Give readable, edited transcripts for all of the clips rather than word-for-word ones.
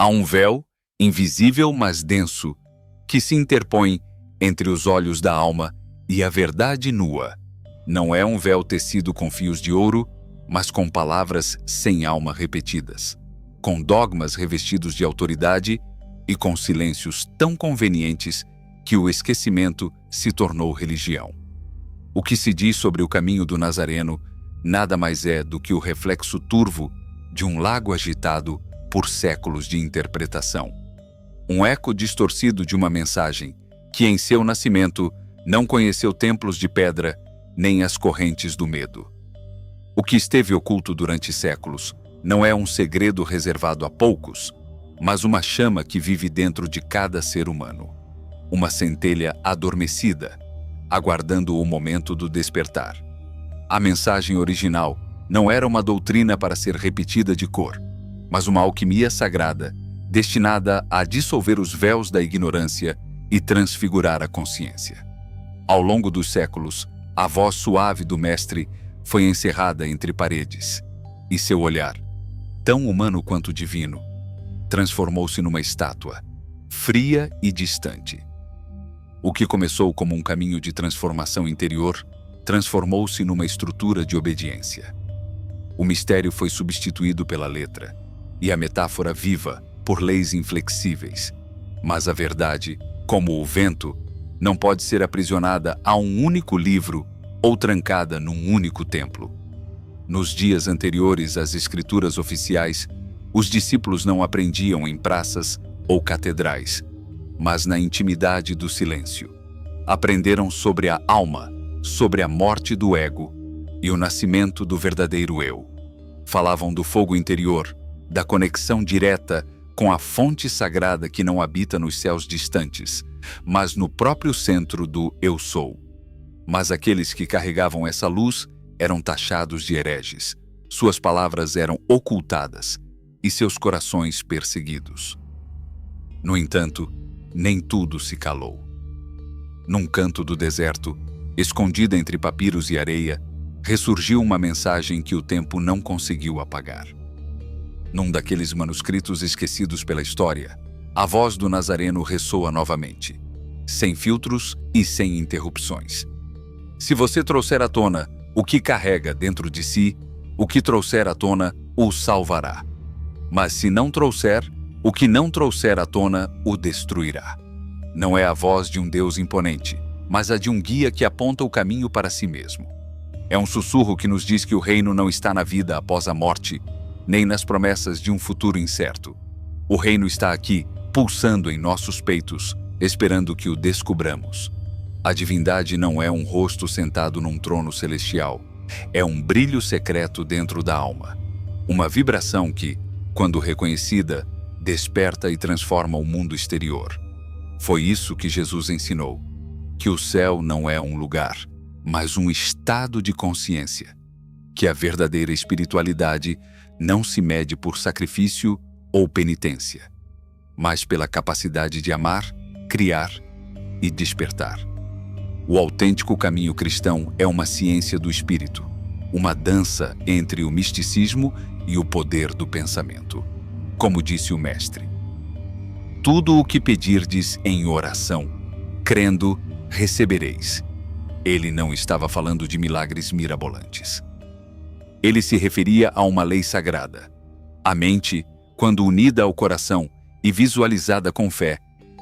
Há um véu, invisível mas denso, que se interpõe entre os olhos da alma e a verdade nua. Não é um véu tecido com fios de ouro, mas com palavras sem alma repetidas, com dogmas revestidos de autoridade e com silêncios tão convenientes que o esquecimento se tornou religião. O que se diz sobre o caminho do Nazareno nada mais é do que o reflexo turvo de um lago agitado por séculos de interpretação. Um eco distorcido de uma mensagem que em seu nascimento não conheceu templos de pedra nem as correntes do medo. O que esteve oculto durante séculos não é um segredo reservado a poucos, mas uma chama que vive dentro de cada ser humano. Uma centelha adormecida, aguardando o momento do despertar. A mensagem original não era uma doutrina para ser repetida de cor, mas uma alquimia sagrada, destinada a dissolver os véus da ignorância e transfigurar a consciência. Ao longo dos séculos, a voz suave do Mestre foi encerrada entre paredes, e seu olhar, tão humano quanto divino, transformou-se numa estátua, fria e distante. O que começou como um caminho de transformação interior, transformou-se numa estrutura de obediência. O mistério foi substituído pela letra, e a metáfora viva por leis inflexíveis. Mas a verdade, como o vento, não pode ser aprisionada a um único livro ou trancada num único templo. Nos dias anteriores às escrituras oficiais, os discípulos não aprendiam em praças ou catedrais, mas na intimidade do silêncio. Aprenderam sobre a alma, sobre a morte do ego e o nascimento do verdadeiro eu. Falavam do fogo interior, da conexão direta com a fonte sagrada que não habita nos céus distantes, mas no próprio centro do Eu Sou. Mas aqueles que carregavam essa luz eram taxados de hereges, suas palavras eram ocultadas e seus corações perseguidos. No entanto, nem tudo se calou. Num canto do deserto, escondida entre papiros e areia, ressurgiu uma mensagem que o tempo não conseguiu apagar. Num daqueles manuscritos esquecidos pela história, a voz do Nazareno ressoa novamente, sem filtros e sem interrupções. Se você trouxer à tona o que carrega dentro de si, o que trouxer à tona o salvará. Mas se não trouxer, o que não trouxer à tona o destruirá. Não é a voz de um Deus imponente, mas a de um guia que aponta o caminho para si mesmo. É um sussurro que nos diz que o reino não está na vida após a morte, nem nas promessas de um futuro incerto. O reino está aqui, pulsando em nossos peitos, esperando que o descubramos. A divindade não é um rosto sentado num trono celestial, é um brilho secreto dentro da alma. Uma vibração que, quando reconhecida, desperta e transforma o mundo exterior. Foi isso que Jesus ensinou, que o céu não é um lugar, mas um estado de consciência, que a verdadeira espiritualidade não se mede por sacrifício ou penitência, mas pela capacidade de amar, criar e despertar. O autêntico caminho cristão é uma ciência do espírito, uma dança entre o misticismo e o poder do pensamento. Como disse o Mestre, tudo o que pedirdes em oração, crendo, recebereis. Ele não estava falando de milagres mirabolantes. Ele se referia a uma lei sagrada. A mente, quando unida ao coração e visualizada com fé,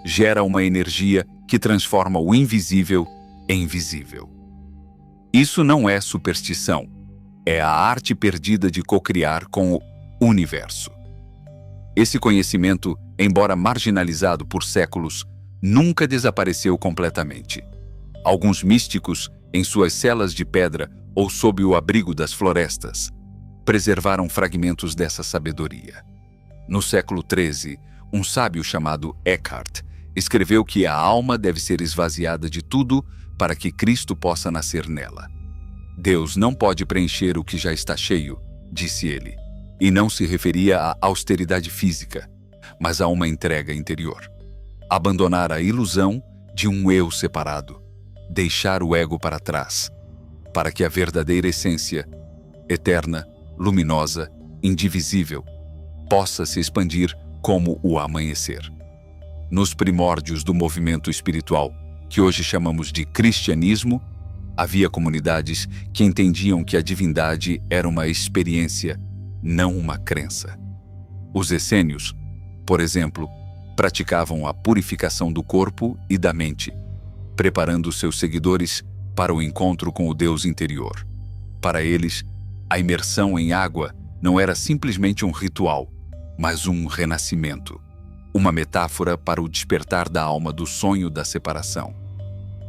gera uma energia que transforma o invisível em visível. Isso não é superstição, é a arte perdida de cocriar com o universo. Esse conhecimento, embora marginalizado por séculos, nunca desapareceu completamente. Alguns místicos, em suas celas de pedra ou sob o abrigo das florestas, preservaram fragmentos dessa sabedoria. No século XIII, um sábio chamado Eckhart escreveu que a alma deve ser esvaziada de tudo para que Cristo possa nascer nela. Deus não pode preencher o que já está cheio, disse ele, e não se referia à austeridade física, mas a uma entrega interior. Abandonar a ilusão de um eu separado, deixar o ego para trás, para que a verdadeira essência, eterna, luminosa, indivisível, possa se expandir como o amanhecer. Nos primórdios do movimento espiritual, que hoje chamamos de cristianismo, havia comunidades que entendiam que a divindade era uma experiência, não uma crença. Os essênios, por exemplo, praticavam a purificação do corpo e da mente, preparando seus seguidores para o encontro com o Deus interior. Para eles, a imersão em água não era simplesmente um ritual, mas um renascimento, uma metáfora para o despertar da alma do sonho da separação.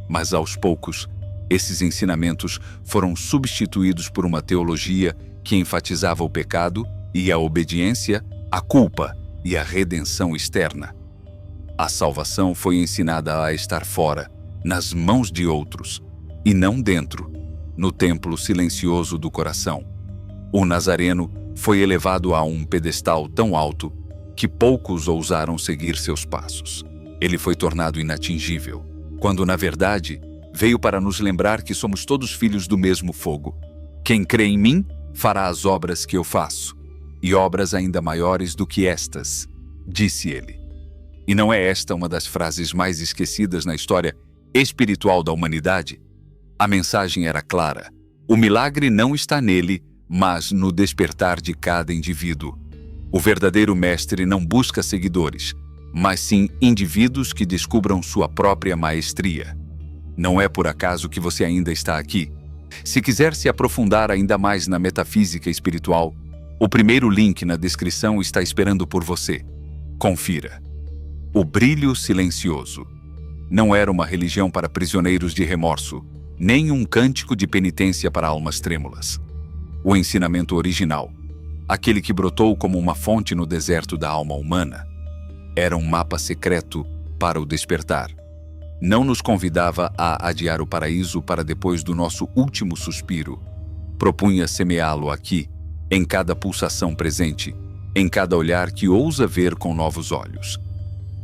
Mas aos poucos, esses ensinamentos foram substituídos por uma teologia que enfatizava o pecado e a obediência, a culpa e a redenção externa. A salvação foi ensinada a estar fora, nas mãos de outros, e não dentro, no templo silencioso do coração. O Nazareno foi elevado a um pedestal tão alto que poucos ousaram seguir seus passos. Ele foi tornado inatingível, quando, na verdade, veio para nos lembrar que somos todos filhos do mesmo fogo. Quem crê em mim fará as obras que eu faço, e obras ainda maiores do que estas, disse ele. E não é esta uma das frases mais esquecidas na história espiritual da humanidade? A mensagem era clara. O milagre não está nele, mas no despertar de cada indivíduo. O verdadeiro mestre não busca seguidores, mas sim indivíduos que descubram sua própria maestria. Não é por acaso que você ainda está aqui. Se quiser se aprofundar ainda mais na metafísica espiritual, o primeiro link na descrição está esperando por você. Confira. O brilho silencioso. Não era uma religião para prisioneiros de remorso, nem um cântico de penitência para almas trêmulas. O ensinamento original, aquele que brotou como uma fonte no deserto da alma humana, era um mapa secreto para o despertar. Não nos convidava a adiar o paraíso para depois do nosso último suspiro. Propunha semeá-lo aqui, em cada pulsação presente, em cada olhar que ousa ver com novos olhos.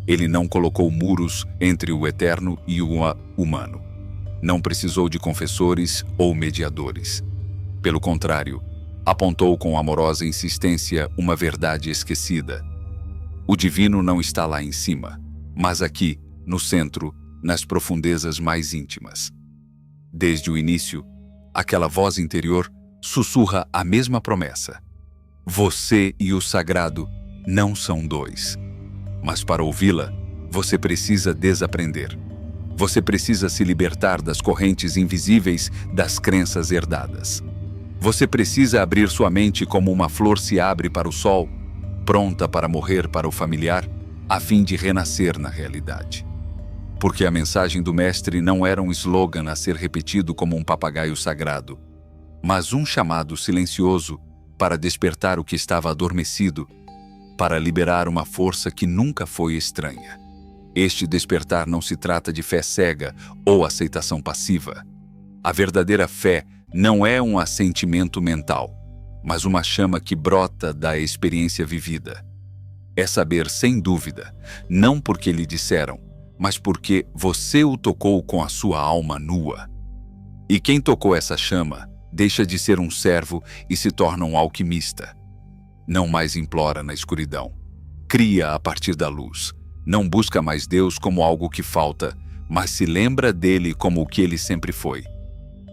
Ele não colocou muros entre o eterno e o humano. Não precisou de confessores ou mediadores. Pelo contrário, apontou com amorosa insistência uma verdade esquecida. O divino não está lá em cima, mas aqui, no centro, nas profundezas mais íntimas. Desde o início, aquela voz interior sussurra a mesma promessa. Você e o sagrado não são dois. Mas para ouvi-la, você precisa desaprender. Você precisa se libertar das correntes invisíveis das crenças herdadas. Você precisa abrir sua mente como uma flor se abre para o sol, pronta para morrer para o familiar, a fim de renascer na realidade. Porque a mensagem do Mestre não era um slogan a ser repetido como um papagaio sagrado, mas um chamado silencioso para despertar o que estava adormecido, para liberar uma força que nunca foi estranha. Este despertar não se trata de fé cega ou aceitação passiva. A verdadeira fé não é um assentimento mental, mas uma chama que brota da experiência vivida. É saber sem dúvida, não porque lhe disseram, mas porque você o tocou com a sua alma nua. E quem tocou essa chama deixa de ser um servo e se torna um alquimista. Não mais implora na escuridão. Cria a partir da luz. Não busca mais Deus como algo que falta, mas se lembra dele como o que ele sempre foi.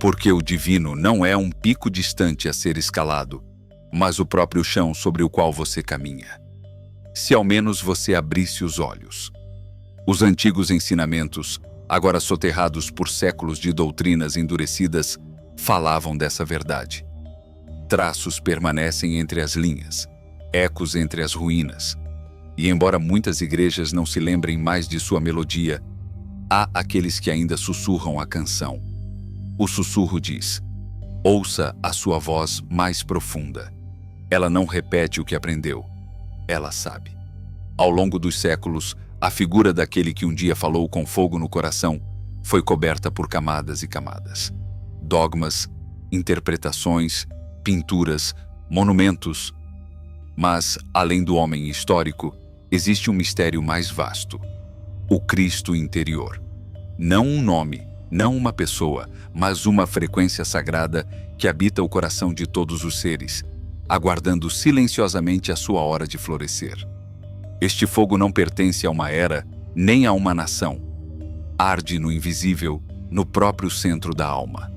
Porque o divino não é um pico distante a ser escalado, mas o próprio chão sobre o qual você caminha. Se ao menos você abrisse os olhos. Os antigos ensinamentos, agora soterrados por séculos de doutrinas endurecidas, falavam dessa verdade. Traços permanecem entre as linhas, ecos entre as ruínas. E embora muitas igrejas não se lembrem mais de sua melodia, há aqueles que ainda sussurram a canção. O sussurro diz: ouça a sua voz mais profunda. Ela não repete o que aprendeu, ela sabe. Ao longo dos séculos, a figura daquele que um dia falou com fogo no coração foi coberta por camadas e camadas. Dogmas, interpretações, pinturas, monumentos. Mas, além do homem histórico, existe um mistério mais vasto: o Cristo interior. Não um nome, não uma pessoa, mas uma frequência sagrada que habita o coração de todos os seres, aguardando silenciosamente a sua hora de florescer. Este fogo não pertence a uma era, nem a uma nação. Arde no invisível, no próprio centro da alma.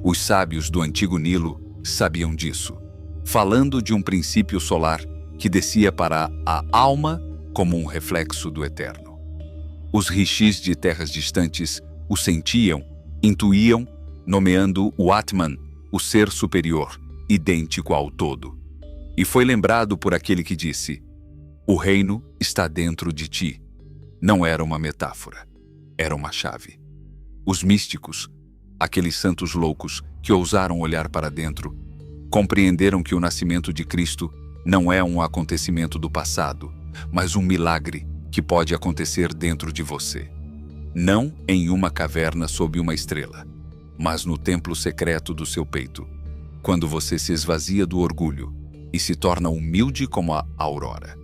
Os sábios do antigo Nilo sabiam disso, falando de um princípio solar que descia para a alma como um reflexo do eterno. Os rishis de terras distantes o sentiam, intuíam, nomeando o Atman, o ser superior, idêntico ao todo. E foi lembrado por aquele que disse: "O reino está dentro de ti." Não era uma metáfora, era uma chave. Os místicos, aqueles santos loucos que ousaram olhar para dentro, compreenderam que o nascimento de Cristo não é um acontecimento do passado, mas um milagre que pode acontecer dentro de você. Não em uma caverna sob uma estrela, mas no templo secreto do seu peito, quando você se esvazia do orgulho e se torna humilde como a aurora.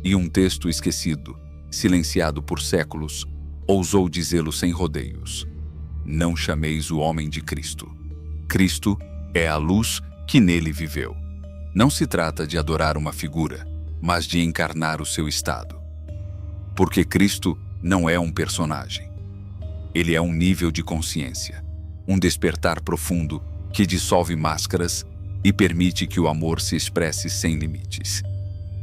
E um texto esquecido, silenciado por séculos, ousou dizê-lo sem rodeios: "Não chameis o homem de Cristo. Cristo é a luz que nele viveu." Não se trata de adorar uma figura, mas de encarnar o seu estado. Porque Cristo não é um personagem. Ele é um nível de consciência, um despertar profundo que dissolve máscaras e permite que o amor se expresse sem limites.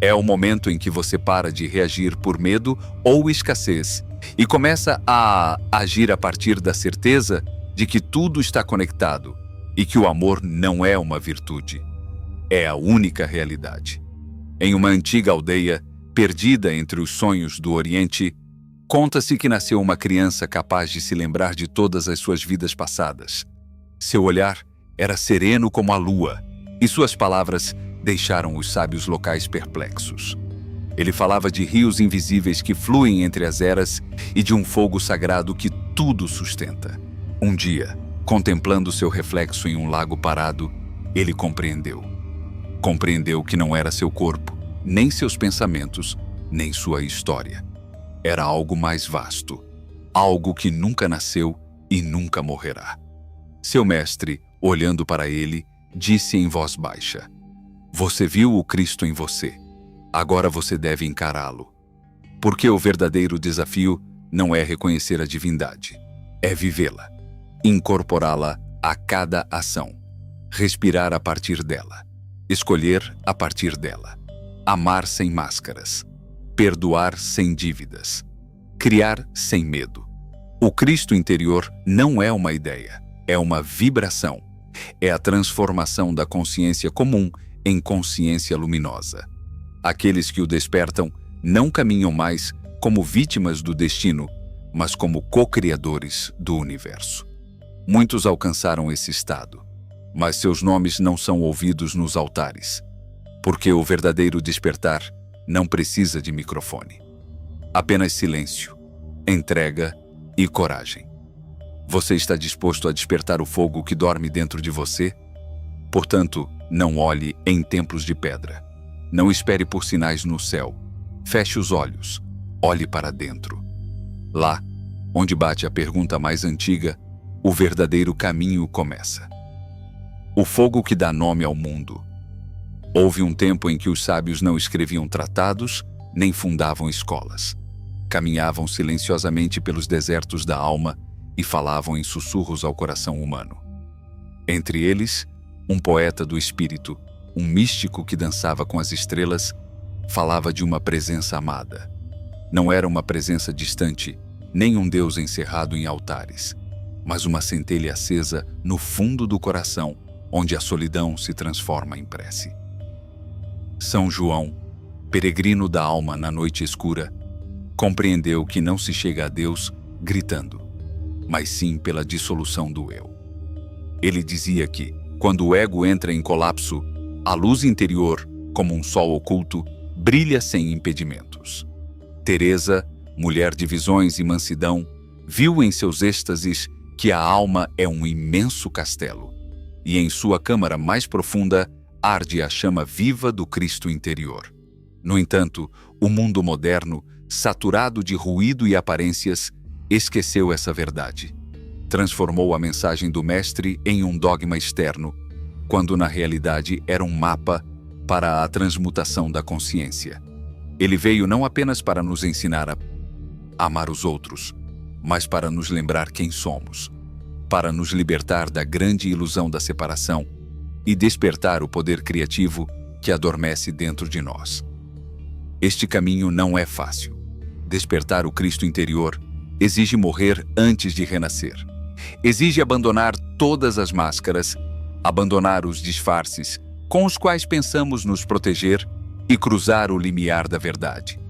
É o momento em que você para de reagir por medo ou escassez e começa a agir a partir da certeza de que tudo está conectado e que o amor não é uma virtude. É a única realidade. Em uma antiga aldeia, perdida entre os sonhos do Oriente, conta-se que nasceu uma criança capaz de se lembrar de todas as suas vidas passadas. Seu olhar era sereno como a lua, e suas palavras deixaram os sábios locais perplexos. Ele falava de rios invisíveis que fluem entre as eras e de um fogo sagrado que tudo sustenta. Um dia, contemplando seu reflexo em um lago parado, ele compreendeu. Compreendeu que não era seu corpo, nem seus pensamentos, nem sua história. Era algo mais vasto, algo que nunca nasceu e nunca morrerá. Seu mestre, olhando para ele, disse em voz baixa: "Você viu o Cristo em você. Agora você deve encará-lo. Porque o verdadeiro desafio não é reconhecer a divindade, é vivê-la, incorporá-la a cada ação, respirar a partir dela, escolher a partir dela, amar sem máscaras, perdoar sem dívidas, criar sem medo." O Cristo interior não é uma ideia, é uma vibração. É a transformação da consciência comum em consciência luminosa. Aqueles que o despertam não caminham mais como vítimas do destino, mas como co-criadores do universo. Muitos alcançaram esse estado, mas seus nomes não são ouvidos nos altares, porque o verdadeiro despertar não precisa de microfone. Apenas silêncio, entrega e coragem. Você está disposto a despertar o fogo que dorme dentro de você? Portanto, não olhe em templos de pedra. Não espere por sinais no céu. Feche os olhos. Olhe para dentro. Lá, onde bate a pergunta mais antiga, o verdadeiro caminho começa. O fogo que dá nome ao mundo. Houve um tempo em que os sábios não escreviam tratados, nem fundavam escolas. Caminhavam silenciosamente pelos desertos da alma e falavam em sussurros ao coração humano. Entre eles, um poeta do espírito, um místico que dançava com as estrelas, falava de uma presença amada. Não era uma presença distante, nem um Deus encerrado em altares, mas uma centelha acesa no fundo do coração, onde a solidão se transforma em prece. São João, peregrino da alma na noite escura, compreendeu que não se chega a Deus gritando, mas sim pela dissolução do eu. Ele dizia que, quando o ego entra em colapso, a luz interior, como um sol oculto, brilha sem impedimentos. Teresa, mulher de visões e mansidão, viu em seus êxtases que a alma é um imenso castelo, e em sua câmara mais profunda arde a chama viva do Cristo interior. No entanto, o mundo moderno, saturado de ruído e aparências, esqueceu essa verdade. Transformou a mensagem do Mestre em um dogma externo, quando na realidade era um mapa para a transmutação da consciência. Ele veio não apenas para nos ensinar a amar os outros, mas para nos lembrar quem somos, para nos libertar da grande ilusão da separação e despertar o poder criativo que adormece dentro de nós. Este caminho não é fácil. Despertar o Cristo interior exige morrer antes de renascer. Exige abandonar todas as máscaras, abandonar os disfarces com os quais pensamos nos proteger e cruzar o limiar da verdade.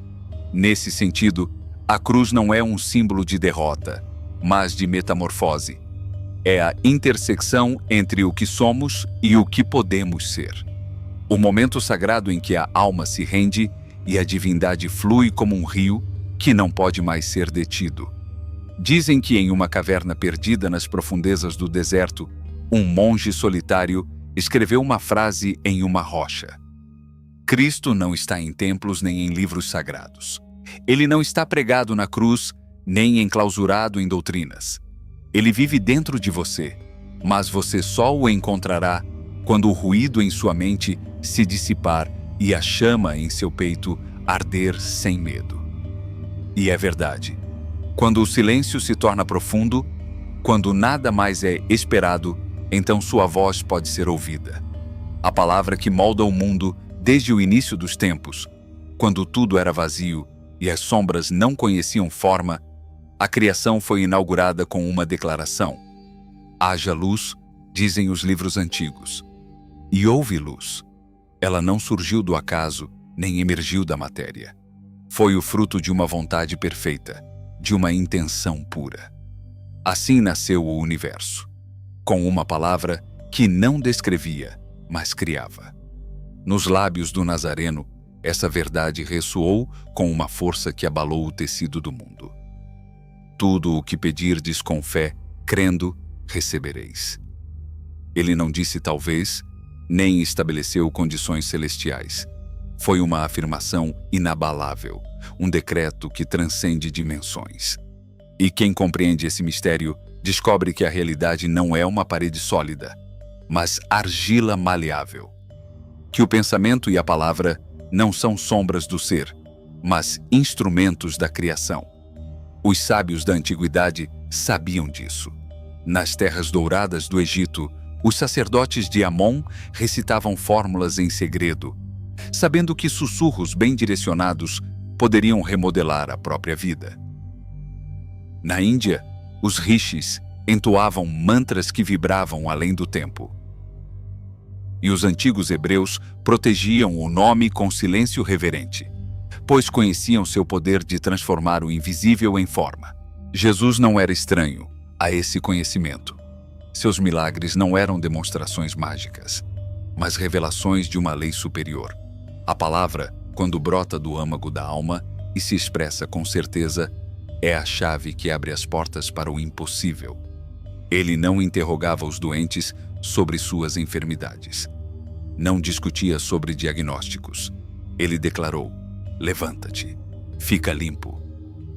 Nesse sentido, a cruz não é um símbolo de derrota, mas de metamorfose. É a intersecção entre o que somos e o que podemos ser. O momento sagrado em que a alma se rende e a divindade flui como um rio que não pode mais ser detido. Dizem que em uma caverna perdida nas profundezas do deserto, um monge solitário escreveu uma frase em uma rocha. Cristo não está em templos nem em livros sagrados. Ele não está pregado na cruz, nem enclausurado em doutrinas. Ele vive dentro de você, mas você só o encontrará quando o ruído em sua mente se dissipar e a chama em seu peito arder sem medo. E é verdade. Quando o silêncio se torna profundo, quando nada mais é esperado, então sua voz pode ser ouvida. A palavra que molda o mundo desde o início dos tempos, quando tudo era vazio e as sombras não conheciam forma, a criação foi inaugurada com uma declaração. Haja luz, dizem os livros antigos. E houve luz. Ela não surgiu do acaso, nem emergiu da matéria. Foi o fruto de uma vontade perfeita, de uma intenção pura. Assim nasceu o universo, com uma palavra que não descrevia, mas criava. Nos lábios do Nazareno, essa verdade ressoou com uma força que abalou o tecido do mundo. Tudo o que pedirdes com fé, crendo, recebereis. Ele não disse talvez, nem estabeleceu condições celestiais. Foi uma afirmação inabalável, um decreto que transcende dimensões. E quem compreende esse mistério descobre que a realidade não é uma parede sólida, mas argila maleável. Que o pensamento e a palavra não são sombras do ser, mas instrumentos da criação. Os sábios da antiguidade sabiam disso. Nas terras douradas do Egito, os sacerdotes de Amon recitavam fórmulas em segredo, sabendo que sussurros bem direcionados poderiam remodelar a própria vida. Na Índia, os rishis entoavam mantras que vibravam além do tempo. E os antigos hebreus protegiam o nome com silêncio reverente, pois conheciam seu poder de transformar o invisível em forma. Jesus não era estranho a esse conhecimento. Seus milagres não eram demonstrações mágicas, mas revelações de uma lei superior. A palavra, quando brota do âmago da alma e se expressa com certeza, é a chave que abre as portas para o impossível. Ele não interrogava os doentes sobre suas enfermidades. Não discutia sobre diagnósticos. Ele declarou: levanta-te, fica limpo.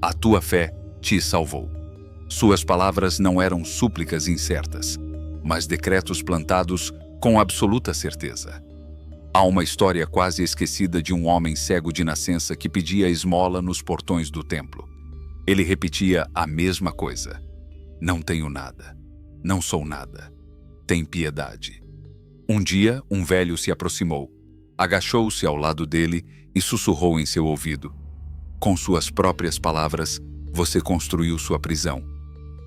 A tua fé te salvou. Suas palavras não eram súplicas incertas, mas decretos plantados com absoluta certeza. Há uma história quase esquecida de um homem cego de nascença que pedia esmola nos portões do templo. Ele repetia a mesma coisa: não tenho nada, não sou nada, tem piedade. Um dia, um velho se aproximou, agachou-se ao lado dele e sussurrou em seu ouvido: com suas próprias palavras, você construiu sua prisão.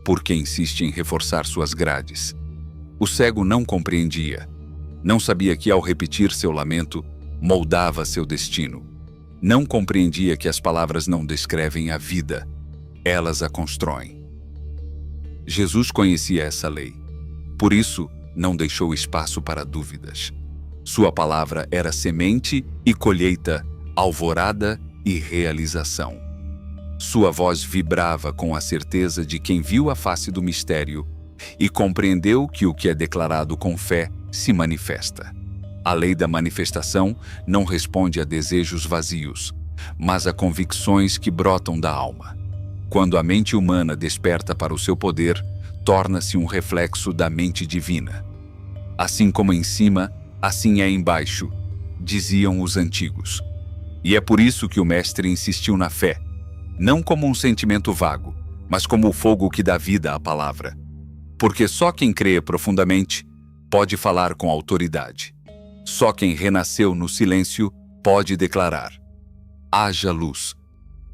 Por que insiste em reforçar suas grades? O cego não compreendia. Não sabia que, ao repetir seu lamento, moldava seu destino. Não compreendia que as palavras não descrevem a vida, elas a constroem. Jesus conhecia essa lei. Por isso, não deixou espaço para dúvidas. Sua palavra era semente e colheita, alvorada e realização. Sua voz vibrava com a certeza de quem viu a face do mistério e compreendeu que o que é declarado com fé se manifesta. A lei da manifestação não responde a desejos vazios, mas a convicções que brotam da alma. Quando a mente humana desperta para o seu poder, torna-se um reflexo da mente divina. Assim como em cima, assim é embaixo, diziam os antigos. E é por isso que o mestre insistiu na fé, não como um sentimento vago, mas como o fogo que dá vida à palavra. Porque só quem crê profundamente pode falar com autoridade. Só quem renasceu no silêncio pode declarar: haja luz,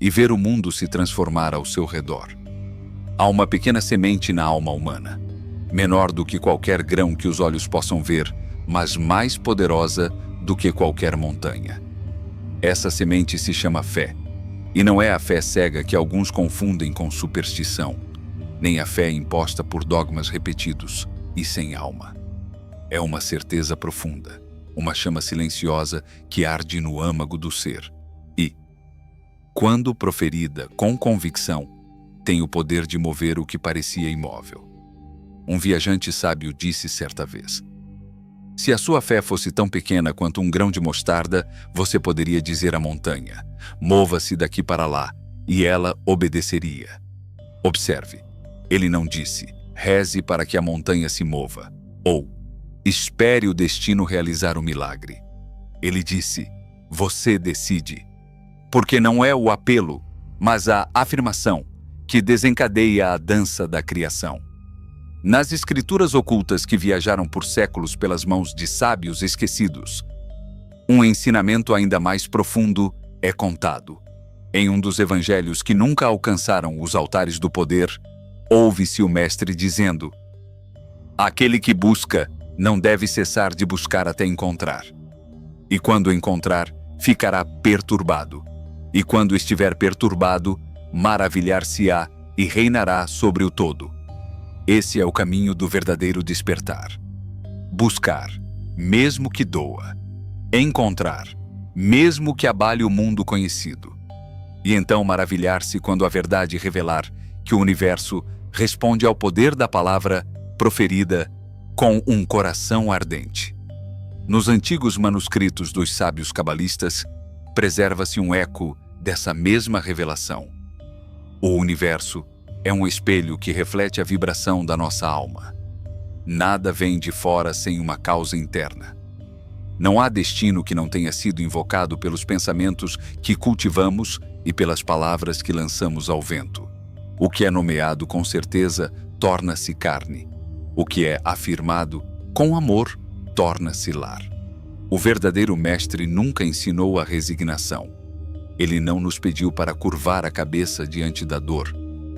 e ver o mundo se transformar ao seu redor. Há uma pequena semente na alma humana, menor do que qualquer grão que os olhos possam ver, mas mais poderosa do que qualquer montanha. Essa semente se chama fé, e não é a fé cega que alguns confundem com superstição, nem a fé imposta por dogmas repetidos e sem alma. É uma certeza profunda, uma chama silenciosa que arde no âmago do ser e, quando proferida com convicção, tem o poder de mover o que parecia imóvel. Um viajante sábio disse certa vez: se a sua fé fosse tão pequena quanto um grão de mostarda, você poderia dizer à montanha: mova-se daqui para lá, e ela obedeceria. Observe, ele não disse: reze para que a montanha se mova, ou espere o destino realizar o milagre. Ele disse: você decide. Porque não é o apelo, mas a afirmação que desencadeia a dança da criação. Nas escrituras ocultas que viajaram por séculos pelas mãos de sábios esquecidos, um ensinamento ainda mais profundo é contado. Em um dos evangelhos que nunca alcançaram os altares do poder, ouve-se o mestre dizendo: aquele que busca não deve cessar de buscar até encontrar. E quando encontrar, ficará perturbado. E quando estiver perturbado, maravilhar-se-á e reinará sobre o todo. Esse é o caminho do verdadeiro despertar. Buscar, mesmo que doa. Encontrar, mesmo que abale o mundo conhecido. E então maravilhar-se quando a verdade revelar que o universo responde ao poder da palavra proferida com um coração ardente. Nos antigos manuscritos dos sábios cabalistas, preserva-se um eco dessa mesma revelação. O universo é um espelho que reflete a vibração da nossa alma. Nada vem de fora sem uma causa interna. Não há destino que não tenha sido invocado pelos pensamentos que cultivamos e pelas palavras que lançamos ao vento. O que é nomeado com certeza torna-se carne. O que é afirmado com amor torna-se lar. O verdadeiro mestre nunca ensinou a resignação. Ele não nos pediu para curvar a cabeça diante da dor,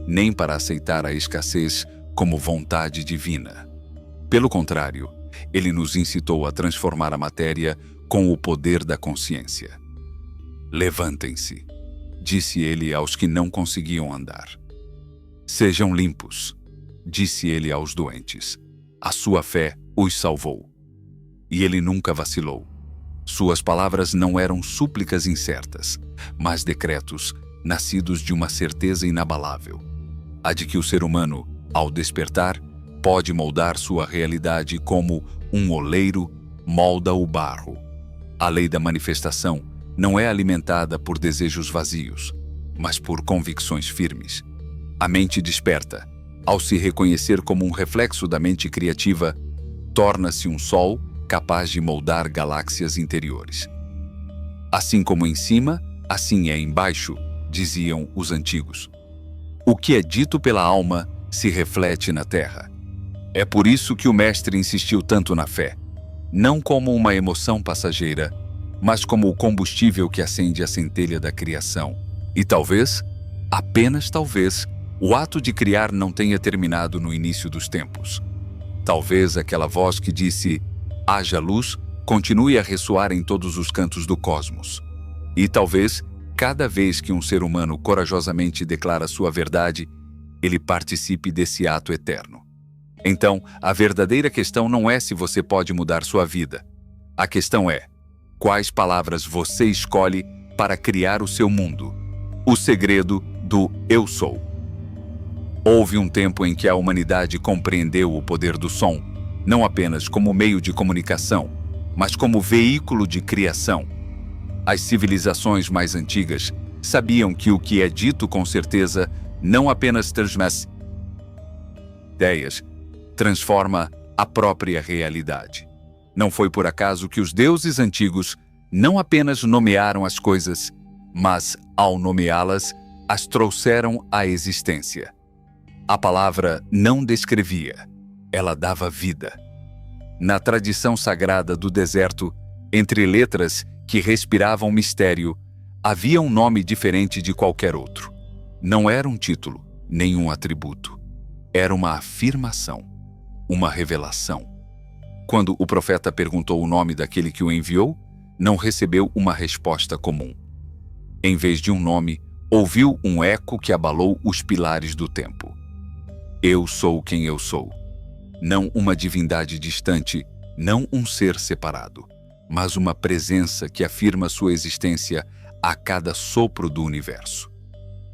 nem para aceitar a escassez como vontade divina. Pelo contrário, ele nos incitou a transformar a matéria com o poder da consciência. Levantem-se, disse ele aos que não conseguiam andar. Sejam limpos, disse ele aos doentes. A sua fé os salvou. E ele nunca vacilou. Suas palavras não eram súplicas incertas, mas decretos nascidos de uma certeza inabalável. A de que o ser humano, ao despertar, pode moldar sua realidade como um oleiro molda o barro. A lei da manifestação não é alimentada por desejos vazios, mas por convicções firmes. A mente desperta, ao se reconhecer como um reflexo da mente criativa, torna-se um sol capaz de moldar galáxias interiores. Assim como em cima, assim é embaixo, diziam os antigos. O que é dito pela alma se reflete na terra. É por isso que o mestre insistiu tanto na fé, não como uma emoção passageira, mas como o combustível que acende a centelha da criação. E talvez, apenas talvez, o ato de criar não tenha terminado no início dos tempos. Talvez aquela voz que disse: haja luz, continue a ressoar em todos os cantos do cosmos. E talvez, cada vez que um ser humano corajosamente declara sua verdade, ele participe desse ato eterno. Então, a verdadeira questão não é se você pode mudar sua vida. A questão é: quais palavras você escolhe para criar o seu mundo? O segredo do Eu Sou. Houve um tempo em que a humanidade compreendeu o poder do som, não apenas como meio de comunicação, mas como veículo de criação. As civilizações mais antigas sabiam que o que é dito com certeza não apenas transmite ideias, transforma a própria realidade. Não foi por acaso que os deuses antigos não apenas nomearam as coisas, mas, ao nomeá-las, as trouxeram à existência. A palavra não descrevia, ela dava vida. Na tradição sagrada do deserto, entre letras que respiravam mistério, havia um nome diferente de qualquer outro. Não era um título, nem um atributo. Era uma afirmação, uma revelação. Quando o profeta perguntou o nome daquele que o enviou, não recebeu uma resposta comum. Em vez de um nome, ouviu um eco que abalou os pilares do tempo. Eu sou quem eu sou. Não uma divindade distante, não um ser separado, mas uma presença que afirma sua existência a cada sopro do universo.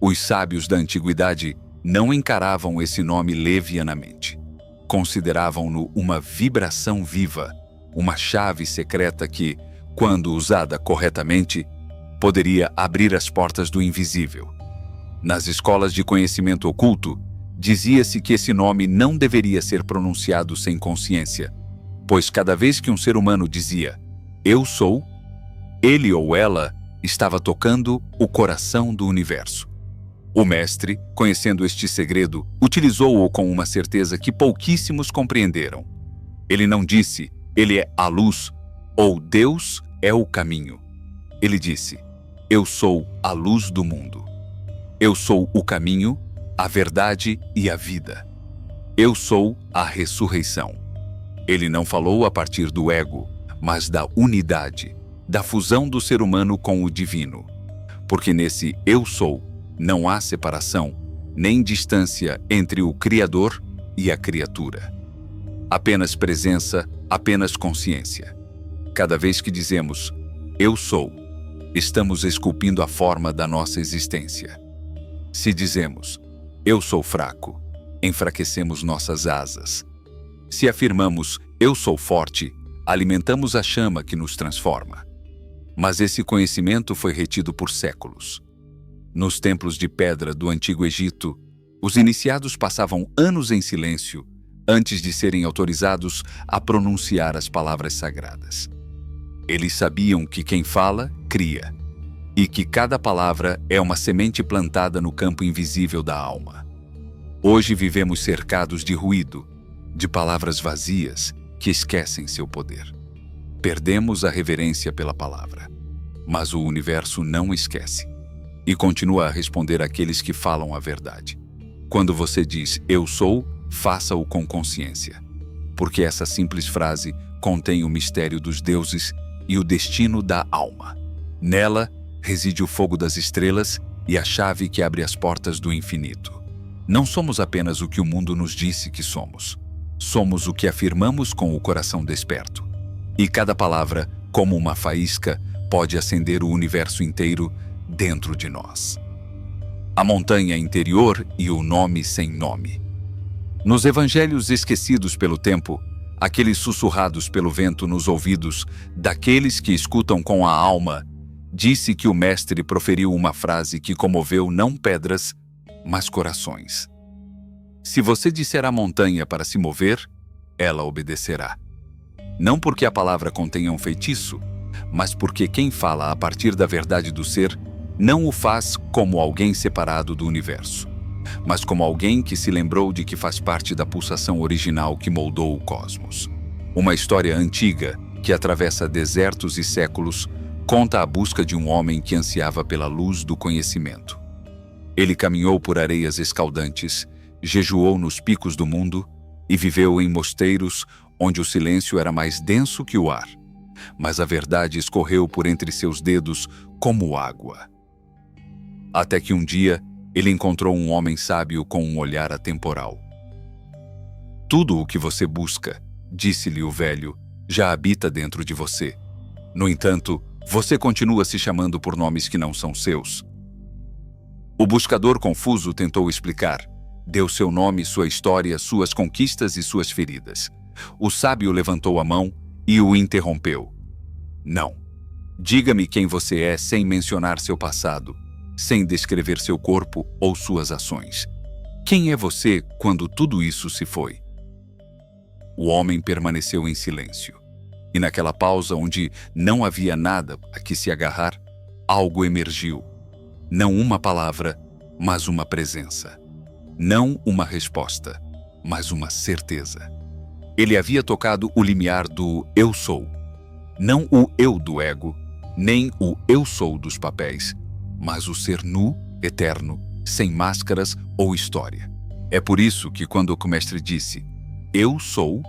Os sábios da antiguidade não encaravam esse nome levianamente. Consideravam-no uma vibração viva, uma chave secreta que, quando usada corretamente, poderia abrir as portas do invisível. Nas escolas de conhecimento oculto, dizia-se que esse nome não deveria ser pronunciado sem consciência, pois cada vez que um ser humano dizia "Eu sou", ele ou ela estava tocando o coração do universo. O mestre, conhecendo este segredo, utilizou-o com uma certeza que pouquíssimos compreenderam. Ele não disse "Ele é a luz" ou "Deus é o caminho". Ele disse "Eu sou a luz do mundo. Eu sou o caminho, a verdade e a vida. Eu sou a ressurreição". Ele não falou a partir do ego, mas da unidade, da fusão do ser humano com o divino. Porque nesse "eu sou" não há separação, nem distância entre o Criador e a criatura. Apenas presença, apenas consciência. Cada vez que dizemos "eu sou", estamos esculpindo a forma da nossa existência. Se dizemos "eu sou fraco", enfraquecemos nossas asas. Se afirmamos "eu sou forte", alimentamos a chama que nos transforma. Mas esse conhecimento foi retido por séculos. Nos templos de pedra do Antigo Egito, os iniciados passavam anos em silêncio antes de serem autorizados a pronunciar as palavras sagradas. Eles sabiam que quem fala, cria, e que cada palavra é uma semente plantada no campo invisível da alma. Hoje vivemos cercados de ruído, de palavras vazias que esquecem seu poder. Perdemos a reverência pela palavra, mas o universo não esquece e continua a responder àqueles que falam a verdade. Quando você diz "eu sou", faça-o com consciência, porque essa simples frase contém o mistério dos deuses e o destino da alma. Nela reside o fogo das estrelas e a chave que abre as portas do infinito. Não somos apenas o que o mundo nos disse que somos. Somos o que afirmamos com o coração desperto. E cada palavra, como uma faísca, pode acender o universo inteiro dentro de nós. A montanha interior e o nome sem nome. Nos evangelhos esquecidos pelo tempo, aqueles sussurrados pelo vento nos ouvidos daqueles que escutam com a alma, disse que o mestre proferiu uma frase que comoveu não pedras, mas corações. Se você disser à montanha para se mover, ela obedecerá. Não porque a palavra contenha um feitiço, mas porque quem fala a partir da verdade do ser não o faz como alguém separado do universo, mas como alguém que se lembrou de que faz parte da pulsação original que moldou o cosmos. Uma história antiga que atravessa desertos e séculos conta a busca de um homem que ansiava pela luz do conhecimento. Ele caminhou por areias escaldantes, jejuou nos picos do mundo e viveu em mosteiros onde o silêncio era mais denso que o ar, mas a verdade escorreu por entre seus dedos como água. Até que um dia ele encontrou um homem sábio com um olhar atemporal. "Tudo o que você busca", disse-lhe o velho, "já habita dentro de você. No entanto, você continua se chamando por nomes que não são seus." O buscador confuso tentou explicar. Deu seu nome, sua história, suas conquistas e suas feridas. O sábio levantou a mão e o interrompeu. "Não. Diga-me quem você é sem mencionar seu passado, sem descrever seu corpo ou suas ações. Quem é você quando tudo isso se foi?" O homem permaneceu em silêncio. E naquela pausa onde não havia nada a que se agarrar, algo emergiu. Não uma palavra, mas uma presença. Não uma resposta, mas uma certeza. Ele havia tocado o limiar do eu sou. Não o eu do ego, nem o eu sou dos papéis, mas o ser nu, eterno, sem máscaras ou história. É por isso que quando o mestre disse eu sou,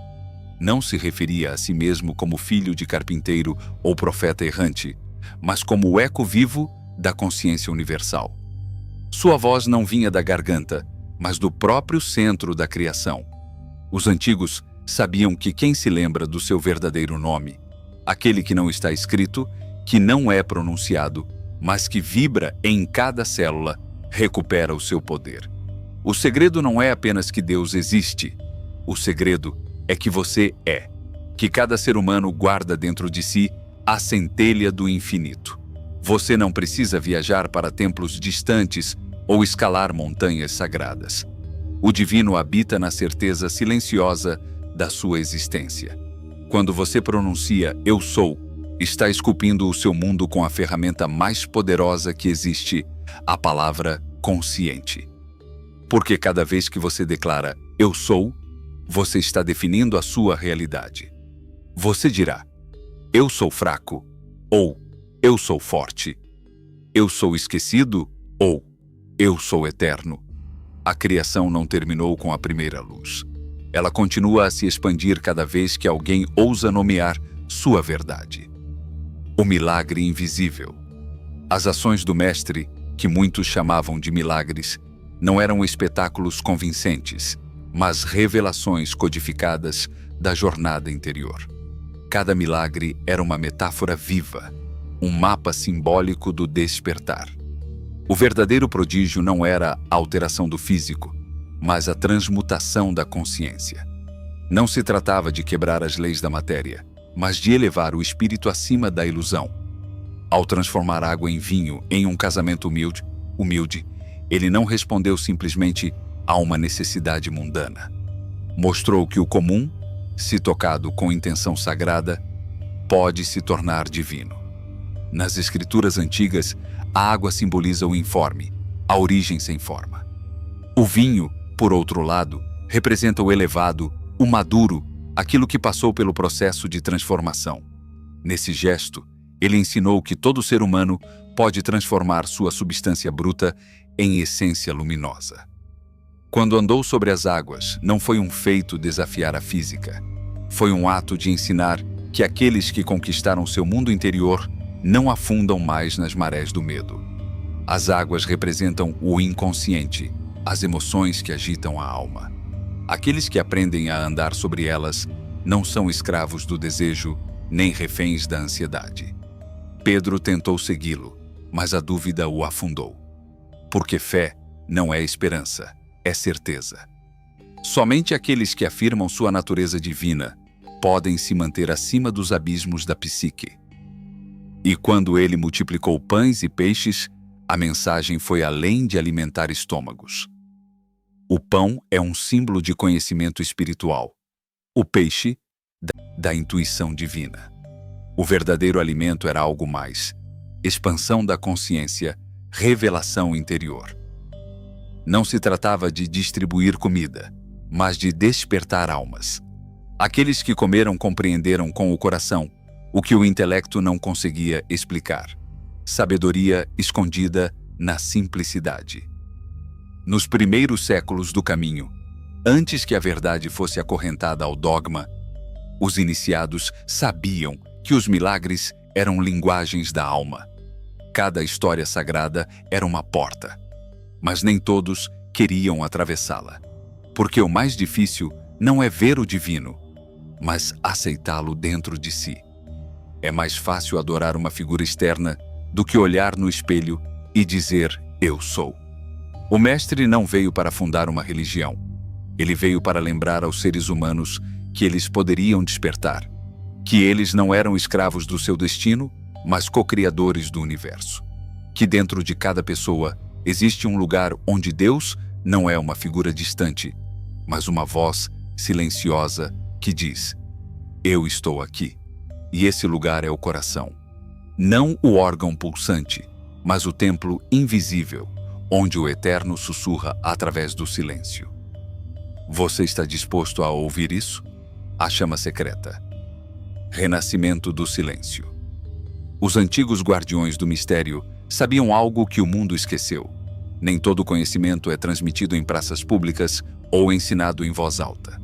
não se referia a si mesmo como filho de carpinteiro ou profeta errante, mas como o eco vivo da consciência universal. Sua voz não vinha da garganta, mas do próprio centro da criação. Os antigos sabiam que quem se lembra do seu verdadeiro nome, aquele que não está escrito, que não é pronunciado, mas que vibra em cada célula, recupera o seu poder. O segredo não é apenas que Deus existe. O segredo é que você é, que cada ser humano guarda dentro de si a centelha do infinito. Você não precisa viajar para templos distantes ou escalar montanhas sagradas. O divino habita na certeza silenciosa da sua existência. Quando você pronuncia eu sou, está esculpindo o seu mundo com a ferramenta mais poderosa que existe, a palavra consciente. Porque cada vez que você declara eu sou, você está definindo a sua realidade. Você dirá, eu sou fraco, ou eu sou forte. Eu sou esquecido, ou eu sou eterno. A criação não terminou com a primeira luz. Ela continua a se expandir cada vez que alguém ousa nomear sua verdade. O milagre invisível. As ações do Mestre, que muitos chamavam de milagres, não eram espetáculos convincentes, mas revelações codificadas da jornada interior. Cada milagre era uma metáfora viva, um mapa simbólico do despertar. O verdadeiro prodígio não era a alteração do físico, mas a transmutação da consciência. Não se tratava de quebrar as leis da matéria, mas de elevar o espírito acima da ilusão. Ao transformar água em vinho em um casamento humilde, ele não respondeu simplesmente a uma necessidade mundana. Mostrou que o comum, se tocado com intenção sagrada, pode se tornar divino. Nas escrituras antigas, a água simboliza o informe, a origem sem forma. O vinho, por outro lado, representa o elevado, o maduro, aquilo que passou pelo processo de transformação. Nesse gesto, ele ensinou que todo ser humano pode transformar sua substância bruta em essência luminosa. Quando andou sobre as águas, não foi um feito desafiar a física. Foi um ato de ensinar que aqueles que conquistaram seu mundo interior não afundam mais nas marés do medo. As águas representam o inconsciente, as emoções que agitam a alma. Aqueles que aprendem a andar sobre elas não são escravos do desejo, nem reféns da ansiedade. Pedro tentou segui-lo, mas a dúvida o afundou. Porque fé não é esperança, é certeza. Somente aqueles que afirmam sua natureza divina podem se manter acima dos abismos da psique. E quando ele multiplicou pães e peixes, a mensagem foi além de alimentar estômagos. O pão é um símbolo de conhecimento espiritual. O peixe, da intuição divina. O verdadeiro alimento era algo mais: expansão da consciência, revelação interior. Não se tratava de distribuir comida, mas de despertar almas. Aqueles que comeram compreenderam com o coração o que o intelecto não conseguia explicar. Sabedoria escondida na simplicidade. Nos primeiros séculos do caminho, antes que a verdade fosse acorrentada ao dogma, os iniciados sabiam que os milagres eram linguagens da alma. Cada história sagrada era uma porta, mas nem todos queriam atravessá-la. Porque o mais difícil não é ver o divino, mas aceitá-lo dentro de si. É mais fácil adorar uma figura externa do que olhar no espelho e dizer eu sou. O mestre não veio para fundar uma religião. Ele veio para lembrar aos seres humanos que eles poderiam despertar, que eles não eram escravos do seu destino, mas co-criadores do universo. Que dentro de cada pessoa existe um lugar onde Deus não é uma figura distante, mas uma voz silenciosa que diz: eu estou aqui. e esse lugar é o coração. Não o órgão pulsante, mas o templo invisível, onde o Eterno sussurra através do silêncio. Você está disposto a ouvir isso? A chama secreta. Renascimento do silêncio. Os antigos guardiões do mistério sabiam algo que o mundo esqueceu. Nem todo conhecimento é transmitido em praças públicas ou ensinado em voz alta.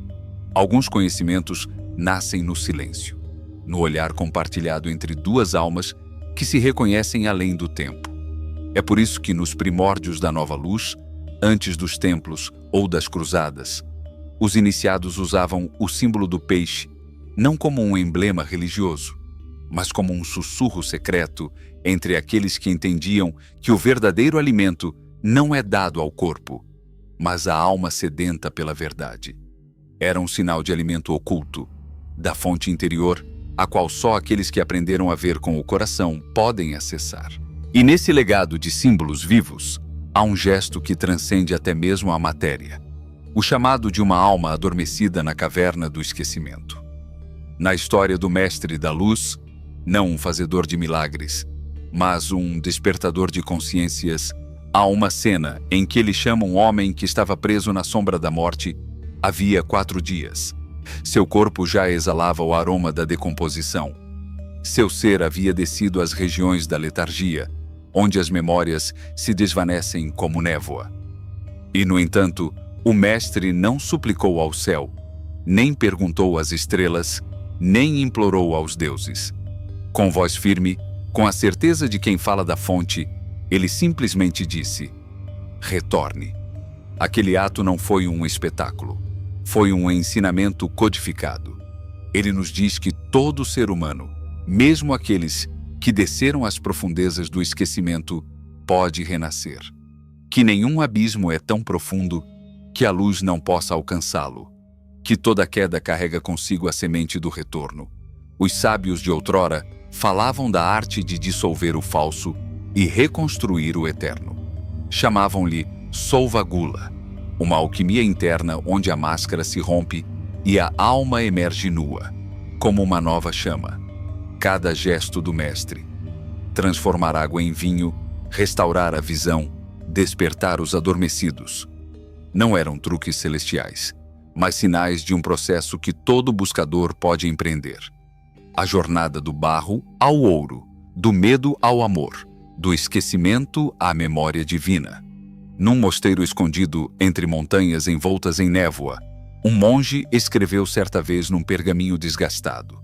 Alguns conhecimentos nascem no silêncio, no olhar compartilhado entre duas almas que se reconhecem além do tempo. É por isso que nos primórdios da Nova Luz, antes dos templos ou das cruzadas, os iniciados usavam o símbolo do peixe não como um emblema religioso, mas como um sussurro secreto entre aqueles que entendiam que o verdadeiro alimento não é dado ao corpo, mas à alma sedenta pela verdade. Era um sinal de alimento oculto, da fonte interior, a qual só aqueles que aprenderam a ver com o coração podem acessar. E nesse legado de símbolos vivos, há um gesto que transcende até mesmo a matéria, o chamado de uma alma adormecida na caverna do esquecimento. Na história do Mestre da Luz, não um fazedor de milagres, mas um despertador de consciências, há uma cena em que ele chama um homem que estava preso na sombra da morte havia 4 dias. Seu corpo já exalava o aroma da decomposição. Seu ser havia descido às regiões da letargia, onde as memórias se desvanecem como névoa. E, no entanto, o Mestre não suplicou ao céu, nem perguntou às estrelas, nem implorou aos deuses. Com voz firme, com a certeza de quem fala da fonte, ele simplesmente disse: retorne. Aquele ato não foi um espetáculo, foi um ensinamento codificado. Ele nos diz que todo ser humano, mesmo aqueles que desceram às profundezas do esquecimento, pode renascer. Que nenhum abismo é tão profundo que a luz não possa alcançá-lo. Que toda queda carrega consigo a semente do retorno. Os sábios de outrora falavam da arte de dissolver o falso e reconstruir o eterno. Chamavam-lhe solva-gula, uma alquimia interna onde a máscara se rompe e a alma emerge nua, como uma nova chama. Cada gesto do Mestre: transformar água em vinho, restaurar a visão, despertar os adormecidos. Não eram truques celestiais, mas sinais de um processo que todo buscador pode empreender. A jornada do barro ao ouro, do medo ao amor, do esquecimento à memória divina. Num mosteiro escondido entre montanhas envoltas em névoa, um monge escreveu certa vez num pergaminho desgastado: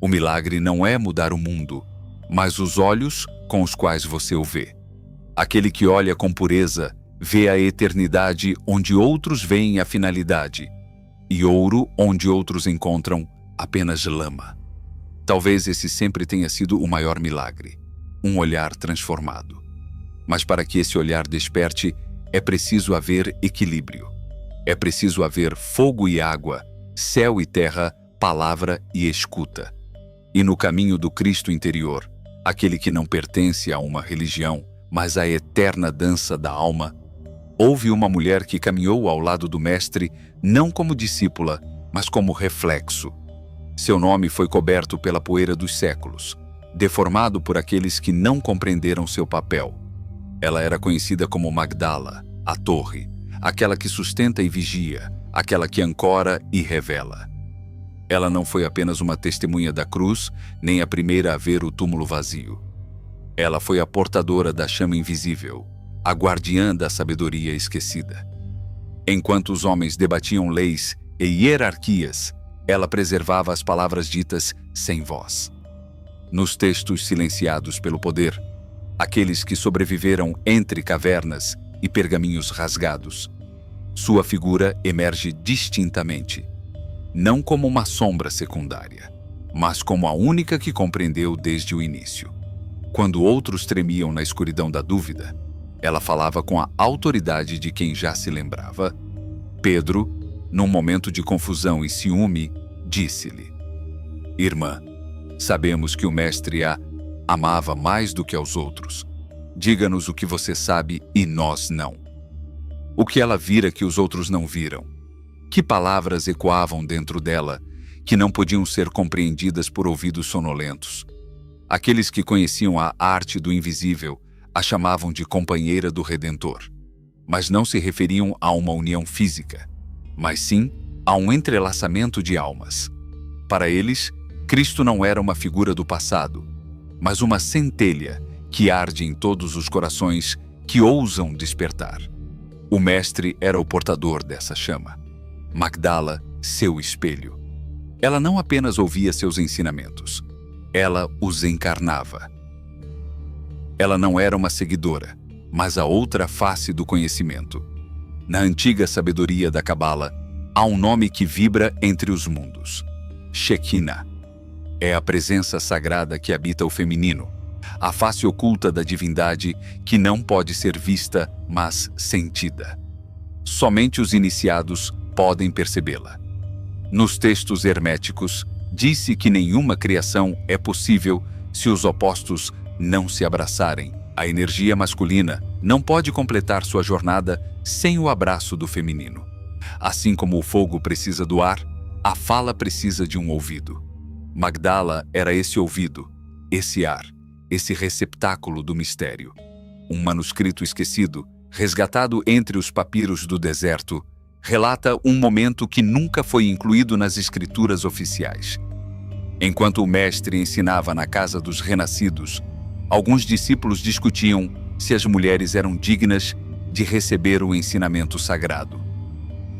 o milagre não é mudar o mundo, mas os olhos com os quais você o vê. Aquele que olha com pureza vê a eternidade onde outros veem a finalidade, e ouro onde outros encontram apenas lama. Talvez esse sempre tenha sido o maior milagre, um olhar transformado. Mas para que esse olhar desperte, é preciso haver equilíbrio. É preciso haver fogo e água, céu e terra, palavra e escuta. E no caminho do Cristo interior, aquele que não pertence a uma religião, mas à eterna dança da alma, houve uma mulher que caminhou ao lado do Mestre não como discípula, mas como reflexo. Seu nome foi coberto pela poeira dos séculos, deformado por aqueles que não compreenderam seu papel. Ela era conhecida como Magdala, a torre, aquela que sustenta e vigia, aquela que ancora e revela. Ela não foi apenas uma testemunha da cruz, nem a primeira a ver o túmulo vazio. Ela foi a portadora da chama invisível, a guardiã da sabedoria esquecida. Enquanto os homens debatiam leis e hierarquias, ela preservava as palavras ditas sem voz. Nos textos silenciados pelo poder, aqueles que sobreviveram entre cavernas e pergaminhos rasgados, sua figura emerge distintamente, não como uma sombra secundária, mas como a única que compreendeu desde o início. Quando outros tremiam na escuridão da dúvida, ela falava com a autoridade de quem já se lembrava. Pedro, num momento de confusão e ciúme, disse-lhe: Irmã, sabemos que o Mestre a amava mais do que aos outros. Diga-nos o que você sabe e nós não. O que ela vira que os outros não viram? Que palavras ecoavam dentro dela que não podiam ser compreendidas por ouvidos sonolentos. Aqueles que conheciam a arte do invisível a chamavam de companheira do Redentor, mas não se referiam a uma união física, mas sim a um entrelaçamento de almas. Para eles, Cristo não era uma figura do passado, mas uma centelha que arde em todos os corações que ousam despertar. O Mestre era o portador dessa chama. Magdala, seu espelho. Ela não apenas ouvia seus ensinamentos, ela os encarnava. Ela não era uma seguidora, mas a outra face do conhecimento. Na antiga sabedoria da Cabala, há um nome que vibra entre os mundos: Shekinah. É a presença sagrada que habita o feminino, a face oculta da divindade que não pode ser vista, mas sentida. Somente os iniciados podem percebê-la. Nos textos herméticos, disse que nenhuma criação é possível se os opostos não se abraçarem. A energia masculina não pode completar sua jornada sem o abraço do feminino. Assim como o fogo precisa do ar, a fala precisa de um ouvido. Magdala era esse ouvido, esse ar, esse receptáculo do mistério. Um manuscrito esquecido, resgatado entre os papiros do deserto, relata um momento que nunca foi incluído nas escrituras oficiais. Enquanto o mestre ensinava na casa dos renascidos, alguns discípulos discutiam se as mulheres eram dignas de receber o ensinamento sagrado.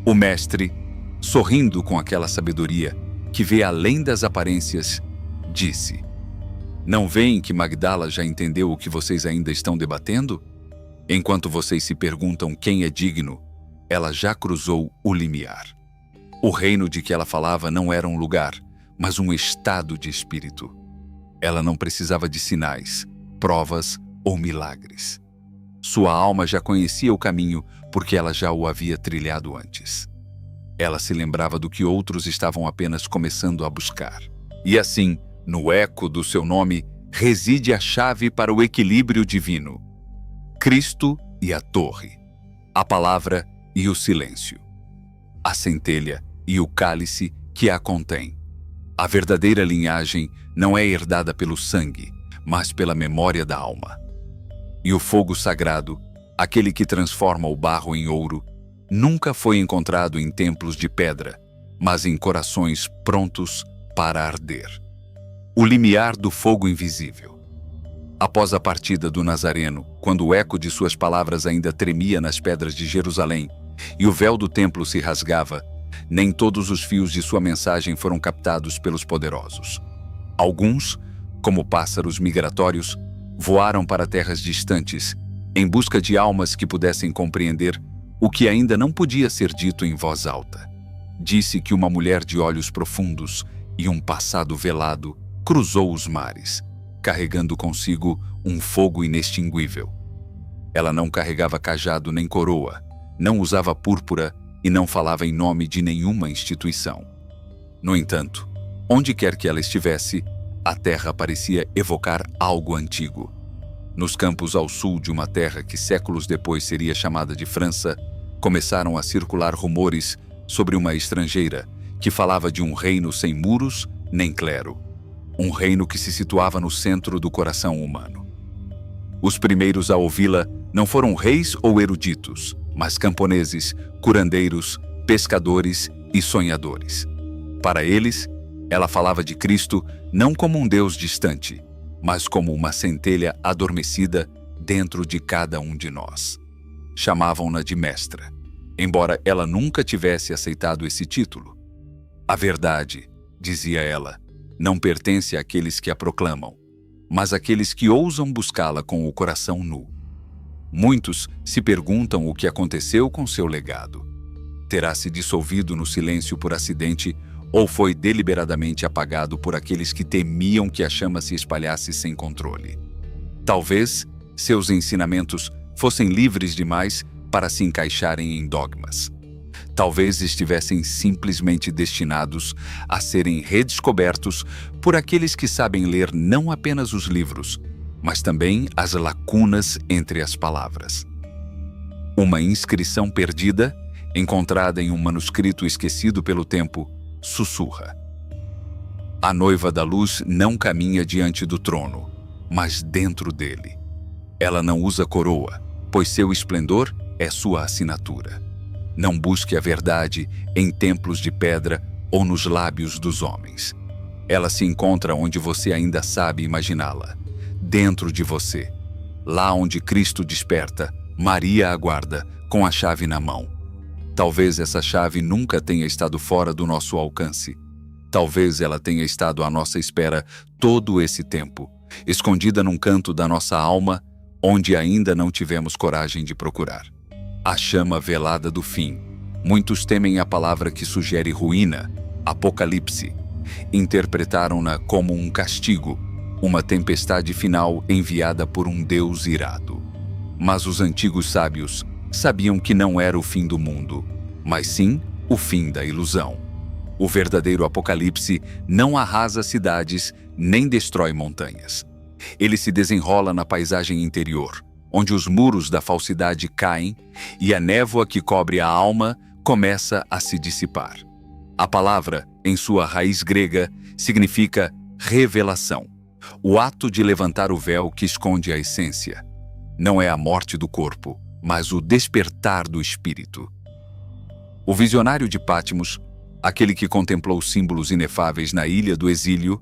O mestre, sorrindo com aquela sabedoria que vê além das aparências, disse: "Não veem que Magdala já entendeu o que vocês ainda estão debatendo? Enquanto vocês se perguntam quem é digno, ela já cruzou o limiar." O reino de que ela falava não era um lugar, mas um estado de espírito. Ela não precisava de sinais, provas ou milagres. Sua alma já conhecia o caminho porque ela já o havia trilhado antes. Ela se lembrava do que outros estavam apenas começando a buscar. E assim, no eco do seu nome, reside a chave para o equilíbrio divino: Cristo e a torre, a palavra e o silêncio, a centelha e o cálice que a contém. A verdadeira linhagem não é herdada pelo sangue, mas pela memória da alma. E o fogo sagrado, aquele que transforma o barro em ouro, nunca foi encontrado em templos de pedra, mas em corações prontos para arder. O limiar do fogo invisível. Após a partida do Nazareno, quando o eco de suas palavras ainda tremia nas pedras de Jerusalém e o véu do templo se rasgava, nem todos os fios de sua mensagem foram captados pelos poderosos. Alguns, como pássaros migratórios, voaram para terras distantes, em busca de almas que pudessem compreender o que ainda não podia ser dito em voz alta. Disse que uma mulher de olhos profundos e um passado velado cruzou os mares, carregando consigo um fogo inextinguível. Ela não carregava cajado nem coroa, não usava púrpura e não falava em nome de nenhuma instituição. No entanto, onde quer que ela estivesse, a terra parecia evocar algo antigo. Nos campos ao sul de uma terra que séculos depois seria chamada de França, começaram a circular rumores sobre uma estrangeira que falava de um reino sem muros nem clero, um reino que se situava no centro do coração humano. Os primeiros a ouvi-la não foram reis ou eruditos, mas camponeses, curandeiros, pescadores e sonhadores. Para eles, ela falava de Cristo não como um Deus distante, mas como uma centelha adormecida dentro de cada um de nós. Chamavam-na de mestra, embora ela nunca tivesse aceitado esse título. A verdade, dizia ela, não pertence àqueles que a proclamam, mas àqueles que ousam buscá-la com o coração nu. Muitos se perguntam o que aconteceu com seu legado. Terá se dissolvido no silêncio por acidente ou foi deliberadamente apagado por aqueles que temiam que a chama se espalhasse sem controle? Talvez seus ensinamentos fossem livres demais para se encaixarem em dogmas. Talvez estivessem simplesmente destinados a serem redescobertos por aqueles que sabem ler não apenas os livros, mas também as lacunas entre as palavras. Uma inscrição perdida, encontrada em um manuscrito esquecido pelo tempo, sussurra: A noiva da luz não caminha diante do trono, mas dentro dele. Ela não usa coroa, pois seu esplendor é sua assinatura. Não busque a verdade em templos de pedra ou nos lábios dos homens. Ela se encontra onde você ainda sabe imaginá-la, dentro de você. Lá onde Cristo desperta, Maria aguarda, com a chave na mão. Talvez essa chave nunca tenha estado fora do nosso alcance. Talvez ela tenha estado à nossa espera todo esse tempo, escondida num canto da nossa alma, onde ainda não tivemos coragem de procurar. A chama velada do fim. Muitos temem a palavra que sugere ruína, apocalipse. Interpretaram-na como um castigo, uma tempestade final enviada por um Deus irado. Mas os antigos sábios sabiam que não era o fim do mundo, mas sim o fim da ilusão. O verdadeiro apocalipse não arrasa cidades nem destrói montanhas. Ele se desenrola na paisagem interior, onde os muros da falsidade caem e a névoa que cobre a alma começa a se dissipar. A palavra, em sua raiz grega, significa revelação, o ato de levantar o véu que esconde a essência. Não é a morte do corpo, mas o despertar do espírito. O visionário de Patmos, aquele que contemplou símbolos inefáveis na ilha do exílio,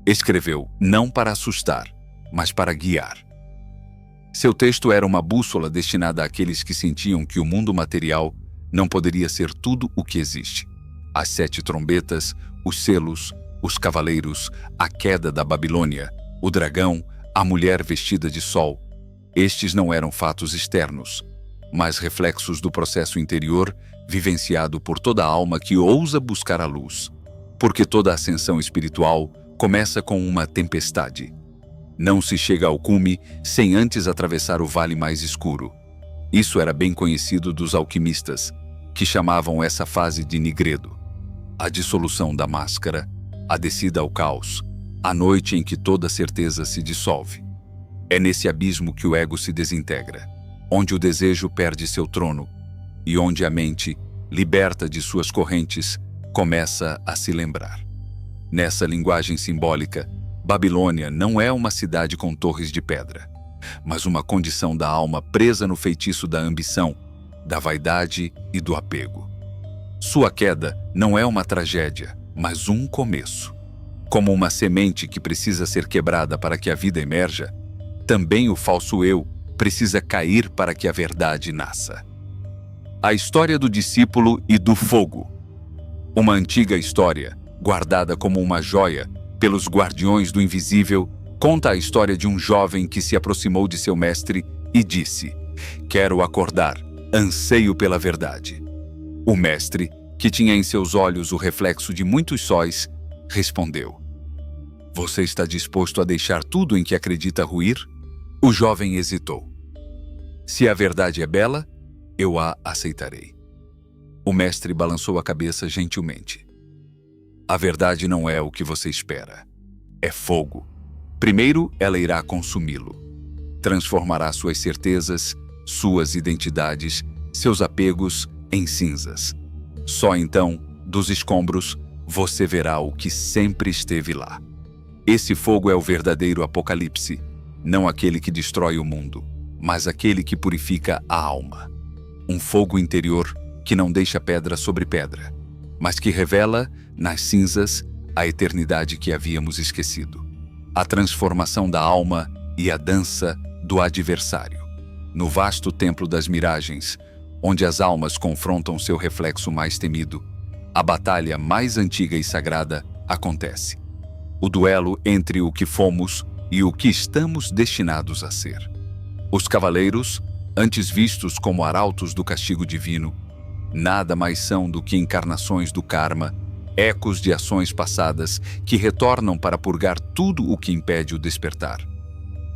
escreveu não para assustar, mas para guiar. Seu texto era uma bússola destinada àqueles que sentiam que o mundo material não poderia ser tudo o que existe. As 7 trombetas, os selos, os cavaleiros, a queda da Babilônia, o dragão, a mulher vestida de sol. Estes não eram fatos externos, mas reflexos do processo interior vivenciado por toda alma que ousa buscar a luz. Porque toda ascensão espiritual começa com uma tempestade. Não se chega ao cume sem antes atravessar o vale mais escuro. Isso era bem conhecido dos alquimistas, que chamavam essa fase de nigredo. A dissolução da máscara, a descida ao caos, a noite em que toda certeza se dissolve. É nesse abismo que o ego se desintegra, onde o desejo perde seu trono e onde a mente, liberta de suas correntes, começa a se lembrar. Nessa linguagem simbólica, Babilônia não é uma cidade com torres de pedra, mas uma condição da alma presa no feitiço da ambição, da vaidade e do apego. Sua queda não é uma tragédia, mas um começo. Como uma semente que precisa ser quebrada para que a vida emerja, também o falso eu precisa cair para que a verdade nasça. A história do discípulo e do fogo. Uma antiga história, guardada como uma joia pelos guardiões do invisível, conta a história de um jovem que se aproximou de seu mestre e disse: "Quero acordar, anseio pela verdade." O mestre, que tinha em seus olhos o reflexo de muitos sóis, respondeu: "Você está disposto a deixar tudo em que acredita ruir?" O jovem hesitou. "Se a verdade é bela, eu a aceitarei." O mestre balançou a cabeça gentilmente. "A verdade não é o que você espera. É fogo. Primeiro, ela irá consumi-lo. Transformará suas certezas, suas identidades, seus apegos em cinzas. Só então, dos escombros, você verá o que sempre esteve lá. Esse fogo é o verdadeiro apocalipse, não aquele que destrói o mundo, mas aquele que purifica a alma. Um fogo interior que não deixa pedra sobre pedra, mas que revela, nas cinzas, a eternidade que havíamos esquecido. A transformação da alma e a dança do adversário. No vasto templo das miragens, onde as almas confrontam seu reflexo mais temido, a batalha mais antiga e sagrada acontece. O duelo entre o que fomos e o que estamos destinados a ser. Os cavaleiros, antes vistos como arautos do castigo divino, nada mais são do que encarnações do karma, ecos de ações passadas que retornam para purgar tudo o que impede o despertar.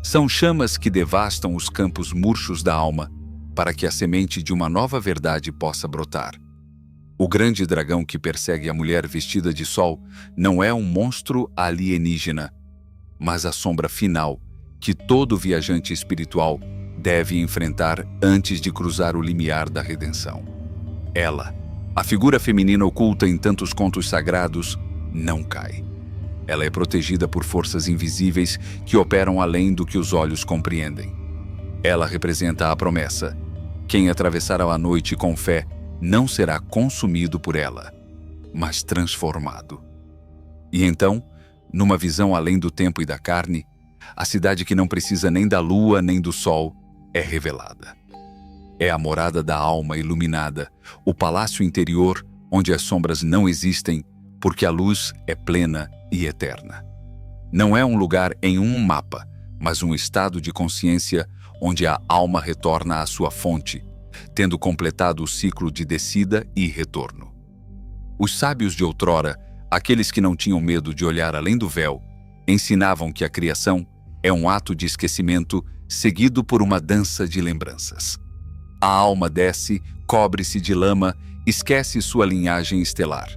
São chamas que devastam os campos murchos da alma para que a semente de uma nova verdade possa brotar. O grande dragão que persegue a mulher vestida de sol não é um monstro alienígena, mas a sombra final que todo viajante espiritual deve enfrentar antes de cruzar o limiar da redenção. Ela, a figura feminina oculta em tantos contos sagrados, não cai. Ela é protegida por forças invisíveis que operam além do que os olhos compreendem. Ela representa a promessa: quem atravessar a noite com fé não será consumido por ela, mas transformado. E então, numa visão além do tempo e da carne, a cidade que não precisa nem da lua nem do sol é revelada. É a morada da alma iluminada, o palácio interior onde as sombras não existem, porque a luz é plena e eterna. Não é um lugar em um mapa, mas um estado de consciência onde a alma retorna à sua fonte, tendo completado o ciclo de descida e retorno. Os sábios de outrora, aqueles que não tinham medo de olhar além do véu, ensinavam que a criação é um ato de esquecimento seguido por uma dança de lembranças. A alma desce, cobre-se de lama, esquece sua linhagem estelar.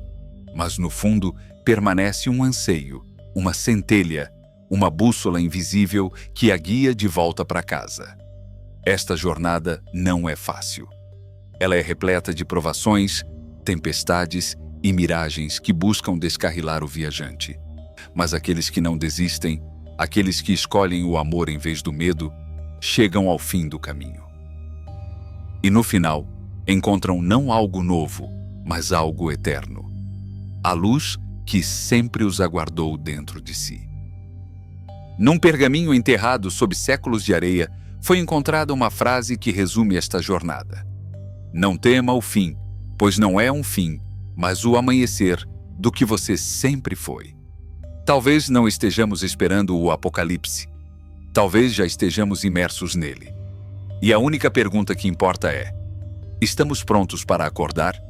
Mas no fundo permanece um anseio, uma centelha, uma bússola invisível que a guia de volta para casa. Esta jornada não é fácil. Ela é repleta de provações, tempestades e miragens que buscam descarrilar o viajante. Mas aqueles que não desistem, aqueles que escolhem o amor em vez do medo, chegam ao fim do caminho. E no final, encontram não algo novo, mas algo eterno. A luz que sempre os aguardou dentro de si. Num pergaminho enterrado sob séculos de areia, foi encontrada uma frase que resume esta jornada. Não tema o fim, pois não é um fim, mas o amanhecer do que você sempre foi. Talvez não estejamos esperando o apocalipse. Talvez já estejamos imersos nele. E a única pergunta que importa é: estamos prontos para acordar?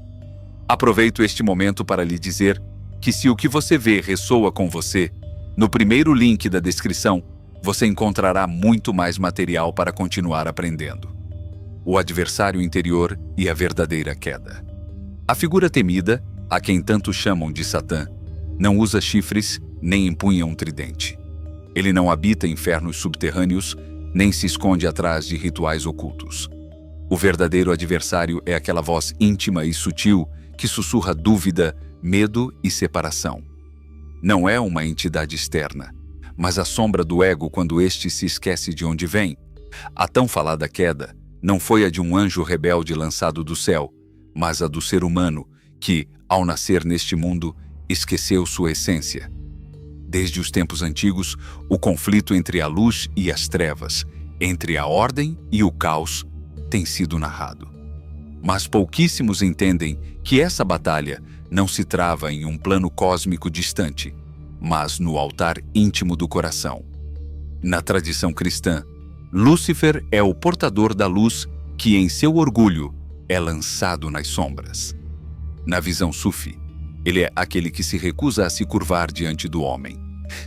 Aproveito este momento para lhe dizer que se o que você vê ressoa com você, no primeiro link da descrição, você encontrará muito mais material para continuar aprendendo. O adversário interior e a verdadeira queda. A figura temida, a quem tanto chamam de Satã, não usa chifres nem empunha um tridente. Ele não habita infernos subterrâneos, nem se esconde atrás de rituais ocultos. O verdadeiro adversário é aquela voz íntima e sutil que sussurra dúvida, medo e separação. Não é uma entidade externa, mas a sombra do ego quando este se esquece de onde vem. A tão falada queda não foi a de um anjo rebelde lançado do céu, mas a do ser humano que, ao nascer neste mundo, esqueceu sua essência. Desde os tempos antigos, o conflito entre a luz e as trevas, entre a ordem e o caos, tem sido narrado. Mas pouquíssimos entendem que essa batalha não se trava em um plano cósmico distante, mas no altar íntimo do coração. Na tradição cristã, Lúcifer é o portador da luz que, em seu orgulho, é lançado nas sombras. Na visão sufi, ele é aquele que se recusa a se curvar diante do homem,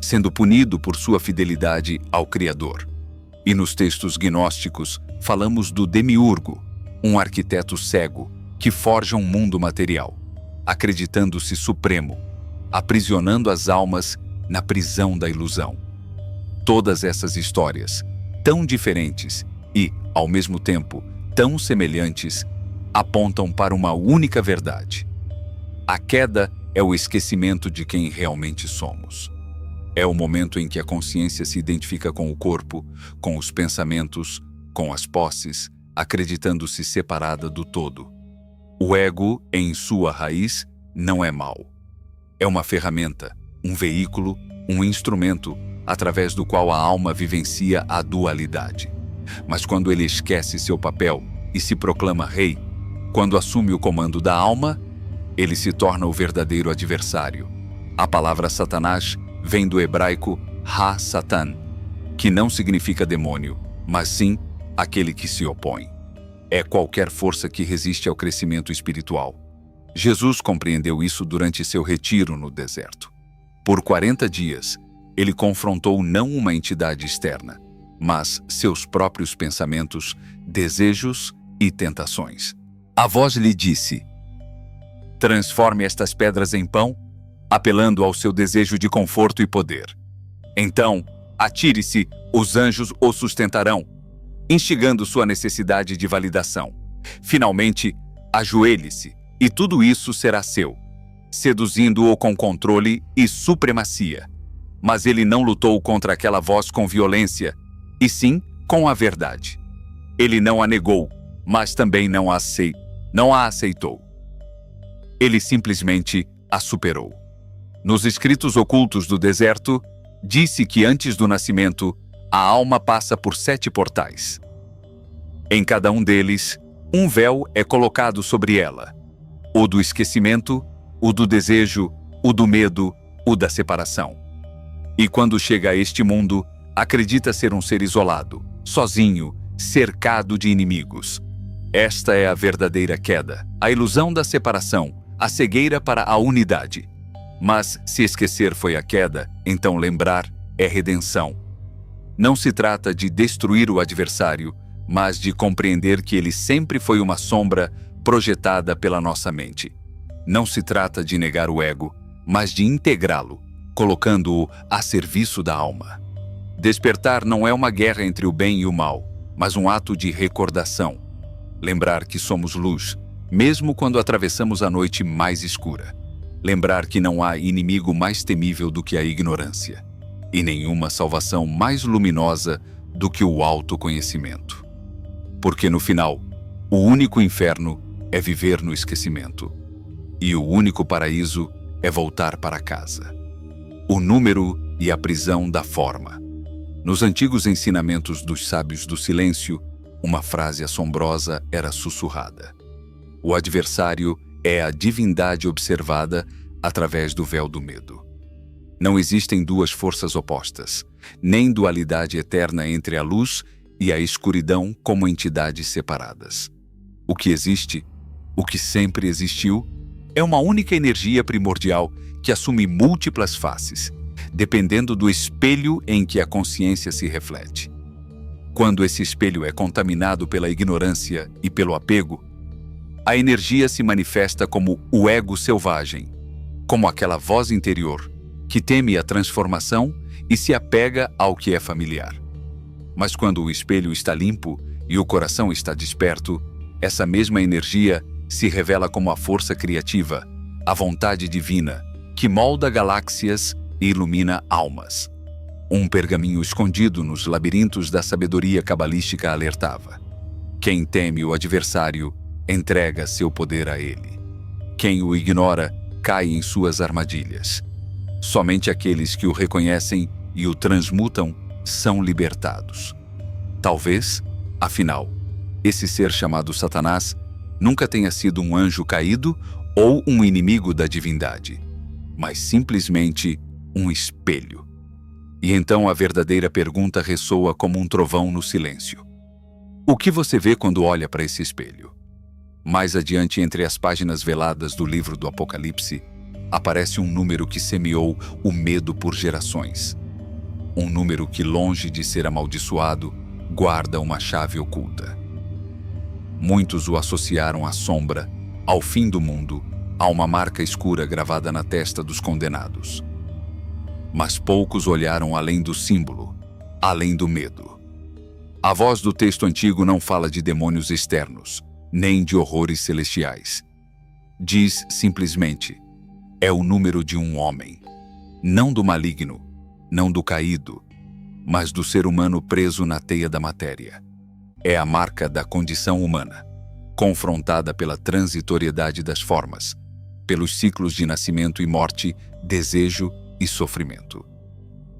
sendo punido por sua fidelidade ao Criador. E nos textos gnósticos, falamos do demiurgo, um arquiteto cego que forja um mundo material, acreditando-se supremo, aprisionando as almas na prisão da ilusão. Todas essas histórias, tão diferentes e, ao mesmo tempo, tão semelhantes, apontam para uma única verdade. A queda é o esquecimento de quem realmente somos. É o momento em que a consciência se identifica com o corpo, com os pensamentos, com as posses, acreditando-se separada do todo. O ego, em sua raiz, não é mau. É uma ferramenta, um veículo, um instrumento, através do qual a alma vivencia a dualidade. Mas quando ele esquece seu papel e se proclama rei, quando assume o comando da alma, ele se torna o verdadeiro adversário. A palavra Satanás vem do hebraico Ha-Satan, que não significa demônio, mas sim aquele que se opõe. É qualquer força que resiste ao crescimento espiritual. Jesus compreendeu isso durante seu retiro no deserto. Por 40 dias, ele confrontou não uma entidade externa, mas seus próprios pensamentos, desejos e tentações. A voz lhe disse: transforme estas pedras em pão, apelando ao seu desejo de conforto e poder. Então, atire-se, os anjos o sustentarão, instigando sua necessidade de validação. Finalmente, ajoelhe-se, e tudo isso será seu, seduzindo-o com controle e supremacia. Mas ele não lutou contra aquela voz com violência, e sim com a verdade. Ele não a negou, mas também não a aceitou. Ele simplesmente a superou. Nos escritos ocultos do deserto, disse que antes do nascimento, a alma passa por 7 portais. Em cada um deles, um véu é colocado sobre ela: o do esquecimento, o do desejo, o do medo, o da separação. E quando chega a este mundo, acredita ser um ser isolado, sozinho, cercado de inimigos. Esta é a verdadeira queda, a ilusão da separação, a cegueira para a unidade. Mas, se esquecer foi a queda, então lembrar é redenção. Não se trata de destruir o adversário, mas de compreender que ele sempre foi uma sombra projetada pela nossa mente. Não se trata de negar o ego, mas de integrá-lo, colocando-o a serviço da alma. Despertar não é uma guerra entre o bem e o mal, mas um ato de recordação. Lembrar que somos luz, mesmo quando atravessamos a noite mais escura. Lembrar que não há inimigo mais temível do que a ignorância, e nenhuma salvação mais luminosa do que o autoconhecimento. Porque no final, o único inferno é viver no esquecimento, e o único paraíso é voltar para casa. O número e a prisão da forma. Nos antigos ensinamentos dos sábios do silêncio, uma frase assombrosa era sussurrada: o adversário é a divindade observada através do véu do medo. Não existem duas forças opostas, nem dualidade eterna entre a luz e a escuridão como entidades separadas. O que existe, o que sempre existiu, é uma única energia primordial que assume múltiplas faces, dependendo do espelho em que a consciência se reflete. Quando esse espelho é contaminado pela ignorância e pelo apego, a energia se manifesta como o ego selvagem, como aquela voz interior que teme a transformação e se apega ao que é familiar. Mas quando o espelho está limpo e o coração está desperto, essa mesma energia se revela como a força criativa, a vontade divina, que molda galáxias e ilumina almas. Um pergaminho escondido nos labirintos da sabedoria cabalística alertava: quem teme o adversário entrega seu poder a ele. Quem o ignora cai em suas armadilhas. Somente aqueles que o reconhecem e o transmutam são libertados. Talvez, afinal, esse ser chamado Satanás nunca tenha sido um anjo caído ou um inimigo da divindade, mas simplesmente um espelho. E então a verdadeira pergunta ressoa como um trovão no silêncio: o que você vê quando olha para esse espelho? Mais adiante, entre as páginas veladas do livro do Apocalipse, aparece um número que semeou o medo por gerações. Um número que, longe de ser amaldiçoado, guarda uma chave oculta. Muitos o associaram à sombra, ao fim do mundo, a uma marca escura gravada na testa dos condenados. Mas poucos olharam além do símbolo, além do medo. A voz do texto antigo não fala de demônios externos, nem de horrores celestiais. Diz simplesmente: é o número de um homem, não do maligno, não do caído, mas do ser humano preso na teia da matéria. É a marca da condição humana, confrontada pela transitoriedade das formas, pelos ciclos de nascimento e morte, desejo e sofrimento.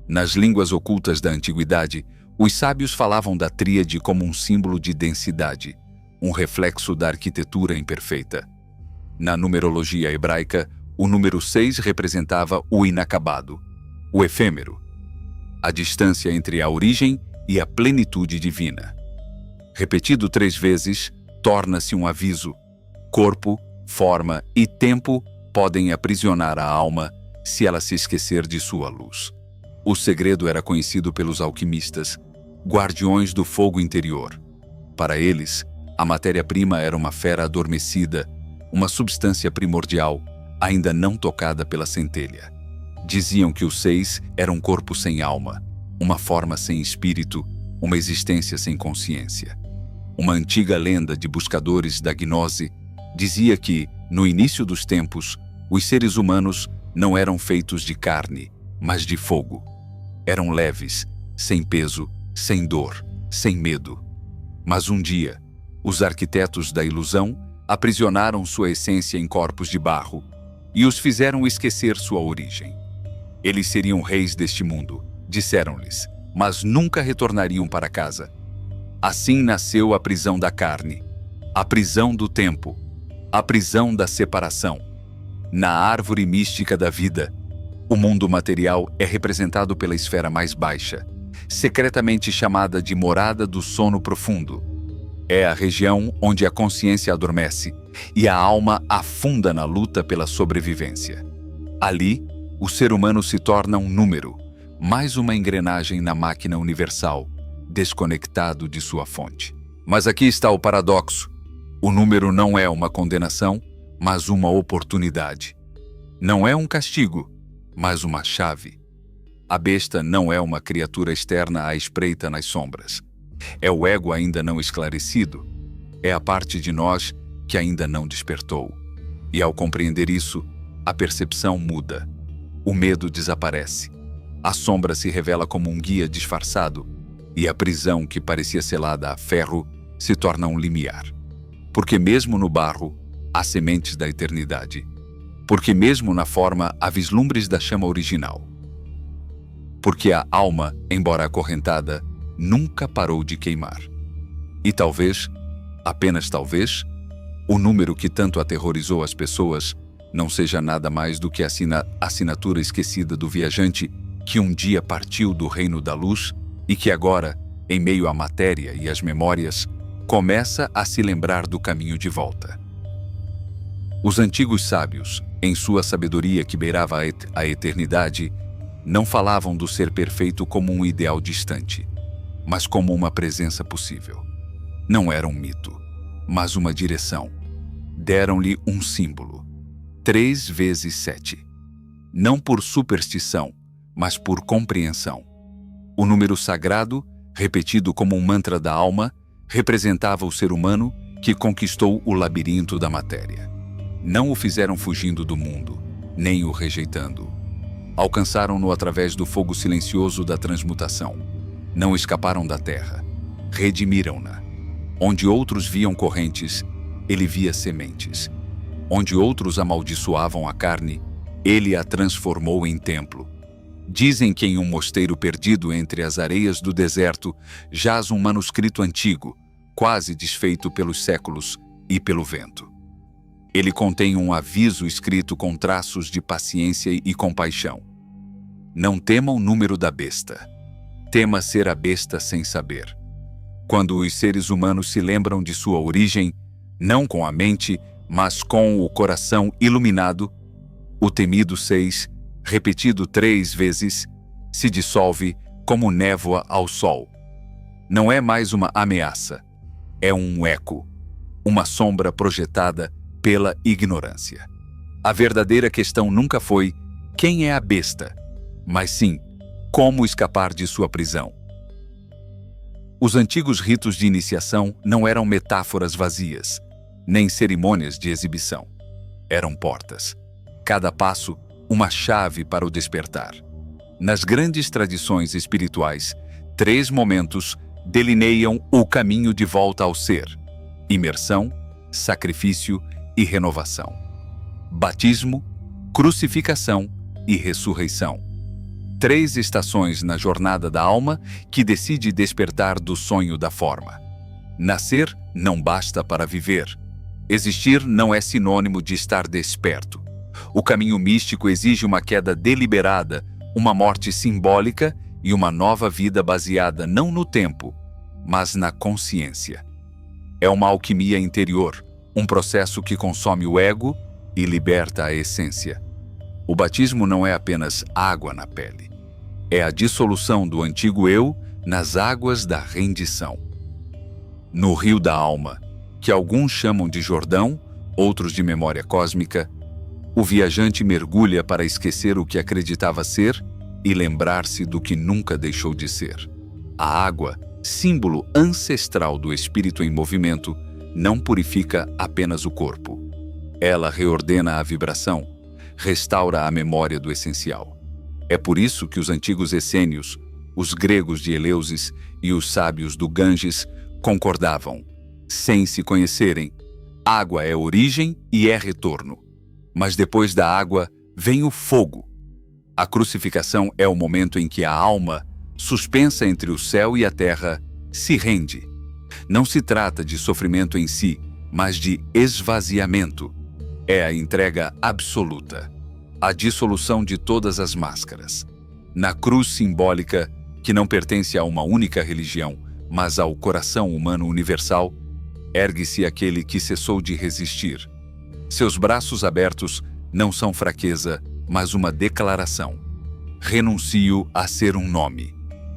Nas línguas ocultas da antiguidade, os sábios falavam da tríade como um símbolo de densidade, um reflexo da arquitetura imperfeita. Na numerologia hebraica, o número 6 representava o inacabado, o efêmero, a distância entre a origem e a plenitude divina. Repetido 3 vezes, torna-se um aviso: corpo, forma e tempo podem aprisionar a alma se ela se esquecer de sua luz. O segredo era conhecido pelos alquimistas, guardiões do fogo interior. Para eles, a matéria-prima era uma fera adormecida, uma substância primordial, ainda não tocada pela centelha. Diziam que o 6 era um corpo sem alma, uma forma sem espírito, uma existência sem consciência. Uma antiga lenda de buscadores da gnose dizia que, no início dos tempos, os seres humanos não eram feitos de carne, mas de fogo. Eram leves, sem peso, sem dor, sem medo. Mas um dia, os arquitetos da ilusão aprisionaram sua essência em corpos de barro e os fizeram esquecer sua origem. Eles seriam reis deste mundo, disseram-lhes, mas nunca retornariam para casa. Assim nasceu a prisão da carne, a prisão do tempo, a prisão da separação. Na árvore mística da vida, o mundo material é representado pela esfera mais baixa, secretamente chamada de morada do sono profundo. É a região onde a consciência adormece e a alma afunda na luta pela sobrevivência. Ali, o ser humano se torna um número, mais uma engrenagem na máquina universal, desconectado de sua fonte. Mas aqui está o paradoxo. O número não é uma condenação, mas uma oportunidade. Não é um castigo, mas uma chave. A besta não é uma criatura externa à espreita nas sombras. É o ego ainda não esclarecido. É a parte de nós que ainda não despertou. E ao compreender isso, a percepção muda. O medo desaparece. A sombra se revela como um guia disfarçado, e a prisão que parecia selada a ferro se torna um limiar. Porque mesmo no barro, há sementes da eternidade. Porque mesmo na forma, há vislumbres da chama original. Porque a alma, embora acorrentada, nunca parou de queimar. E talvez, apenas talvez, o número que tanto aterrorizou as pessoas não seja nada mais do que a assinatura esquecida do viajante que um dia partiu do reino da luz e que agora, em meio à matéria e às memórias, começa a se lembrar do caminho de volta. Os antigos sábios, em sua sabedoria que beirava a eternidade, não falavam do ser perfeito como um ideal distante, mas como uma presença possível. Não era um mito, mas uma direção. Deram-lhe um símbolo. 3 vezes 7. Não por superstição, mas por compreensão. O número sagrado, repetido como um mantra da alma, representava o ser humano que conquistou o labirinto da matéria. Não o fizeram fugindo do mundo, nem o rejeitando. Alcançaram-no através do fogo silencioso da transmutação. Não escaparam da terra, redimiram-na. Onde outros viam correntes, ele via sementes. Onde outros amaldiçoavam a carne, ele a transformou em templo. Dizem que em um mosteiro perdido entre as areias do deserto jaz um manuscrito antigo, quase desfeito pelos séculos e pelo vento. Ele contém um aviso escrito com traços de paciência e compaixão. Não tema o número da besta. Tema ser a besta sem saber. Quando os seres humanos se lembram de sua origem, não com a mente, mas com o coração iluminado, o temido 6, repetido 3 vezes, se dissolve como névoa ao sol. Não é mais uma ameaça, é um eco, uma sombra projetada pela ignorância. A verdadeira questão nunca foi quem é a besta, mas sim como escapar de sua prisão. Os antigos ritos de iniciação não eram metáforas vazias, nem cerimônias de exibição. Eram portas. Cada passo, uma chave para o despertar. Nas grandes tradições espirituais, 3 momentos delineiam o caminho de volta ao ser: imersão, sacrifício e renovação. Batismo, crucificação e ressurreição. 3 estações na jornada da alma que decide despertar do sonho da forma. Nascer não basta para viver. Existir não é sinônimo de estar desperto. O caminho místico exige uma queda deliberada, uma morte simbólica e uma nova vida baseada não no tempo, mas na consciência. É uma alquimia interior, um processo que consome o ego e liberta a essência. O batismo não é apenas água na pele. É a dissolução do antigo eu nas águas da rendição. No rio da alma, que alguns chamam de Jordão, outros de memória cósmica, o viajante mergulha para esquecer o que acreditava ser e lembrar-se do que nunca deixou de ser. A água, símbolo ancestral do espírito em movimento, não purifica apenas o corpo. Ela reordena a vibração, restaura a memória do essencial. É por isso que os antigos essênios, os gregos de Eleusis e os sábios do Ganges concordavam, sem se conhecerem: água é origem e é retorno. Mas depois da água vem o fogo. A crucificação é o momento em que a alma, suspensa entre o céu e a terra, se rende. Não se trata de sofrimento em si, mas de esvaziamento. É a entrega absoluta, a dissolução de todas as máscaras. Na cruz simbólica, que não pertence a uma única religião, mas ao coração humano universal, ergue-se aquele que cessou de resistir. Seus braços abertos não são fraqueza, mas uma declaração. Renuncio a ser um nome.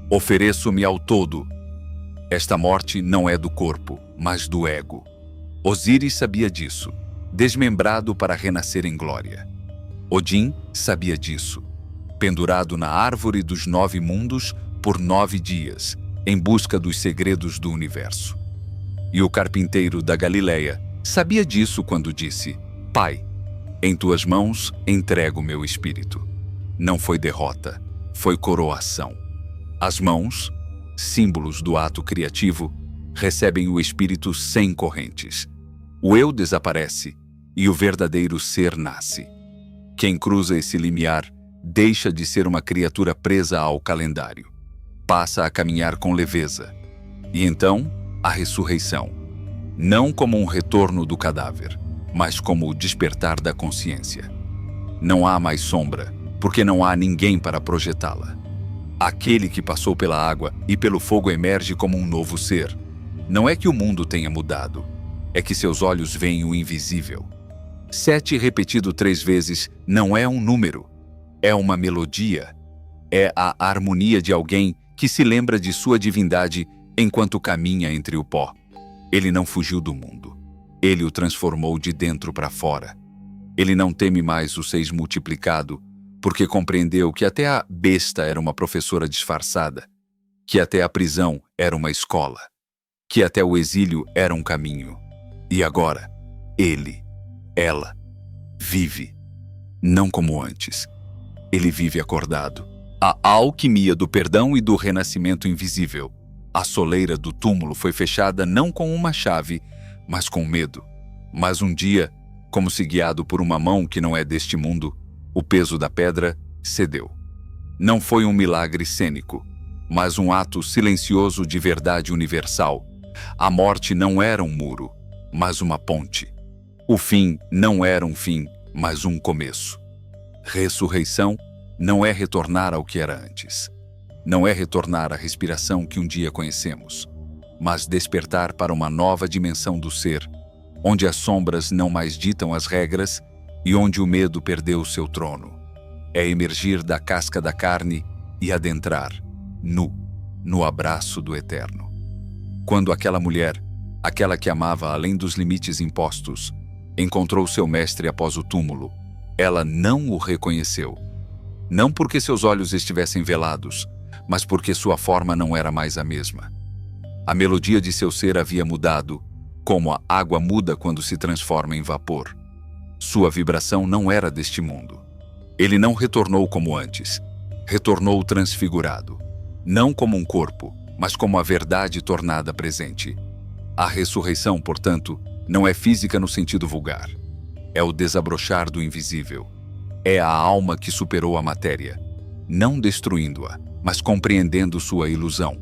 Ofereço-me ao todo. Esta morte não é do corpo, mas do ego. Osíris sabia disso, desmembrado para renascer em glória. Odin sabia disso, pendurado na árvore dos 9 mundos por 9 dias, em busca dos segredos do universo. E o carpinteiro da Galileia sabia disso quando disse: Pai, em tuas mãos entrego meu espírito. Não foi derrota, foi coroação. As mãos, símbolos do ato criativo, recebem o espírito sem correntes. O eu desaparece e o verdadeiro ser nasce. Quem cruza esse limiar deixa de ser uma criatura presa ao calendário. Passa a caminhar com leveza. E então, a ressurreição. Não como um retorno do cadáver, mas como o despertar da consciência. Não há mais sombra, porque não há ninguém para projetá-la. Aquele que passou pela água e pelo fogo emerge como um novo ser. Não é que o mundo tenha mudado, é que seus olhos veem o invisível. 7 repetido 3 vezes não é um número, é uma melodia. É a harmonia de alguém que se lembra de sua divindade enquanto caminha entre o pó. Ele não fugiu do mundo. Ele o transformou de dentro para fora. Ele não teme mais o 6 multiplicado, porque compreendeu que até a besta era uma professora disfarçada, que até a prisão era uma escola, que até o exílio era um caminho. E agora, ele, ela, vive, não como antes. Ele vive acordado. A alquimia do perdão e do renascimento invisível. A soleira do túmulo foi fechada não com uma chave, mas com medo. Mas um dia, como se guiado por uma mão que não é deste mundo, o peso da pedra cedeu. Não foi um milagre cênico, mas um ato silencioso de verdade universal. A morte não era um muro, mas uma ponte. O fim não era um fim, mas um começo. Ressurreição não é retornar ao que era antes. Não é retornar à respiração que um dia conhecemos, mas despertar para uma nova dimensão do ser, onde as sombras não mais ditam as regras e onde o medo perdeu seu trono. É emergir da casca da carne e adentrar, nu, no abraço do eterno. Quando aquela mulher, aquela que amava além dos limites impostos, encontrou seu mestre após o túmulo, ela não o reconheceu. Não porque seus olhos estivessem velados, mas porque sua forma não era mais a mesma. A melodia de seu ser havia mudado, como a água muda quando se transforma em vapor. Sua vibração não era deste mundo. Ele não retornou como antes. Retornou transfigurado. Não como um corpo, mas como a verdade tornada presente. A ressurreição, portanto, não é física no sentido vulgar. É o desabrochar do invisível. É a alma que superou a matéria, não destruindo-a, mas compreendendo sua ilusão.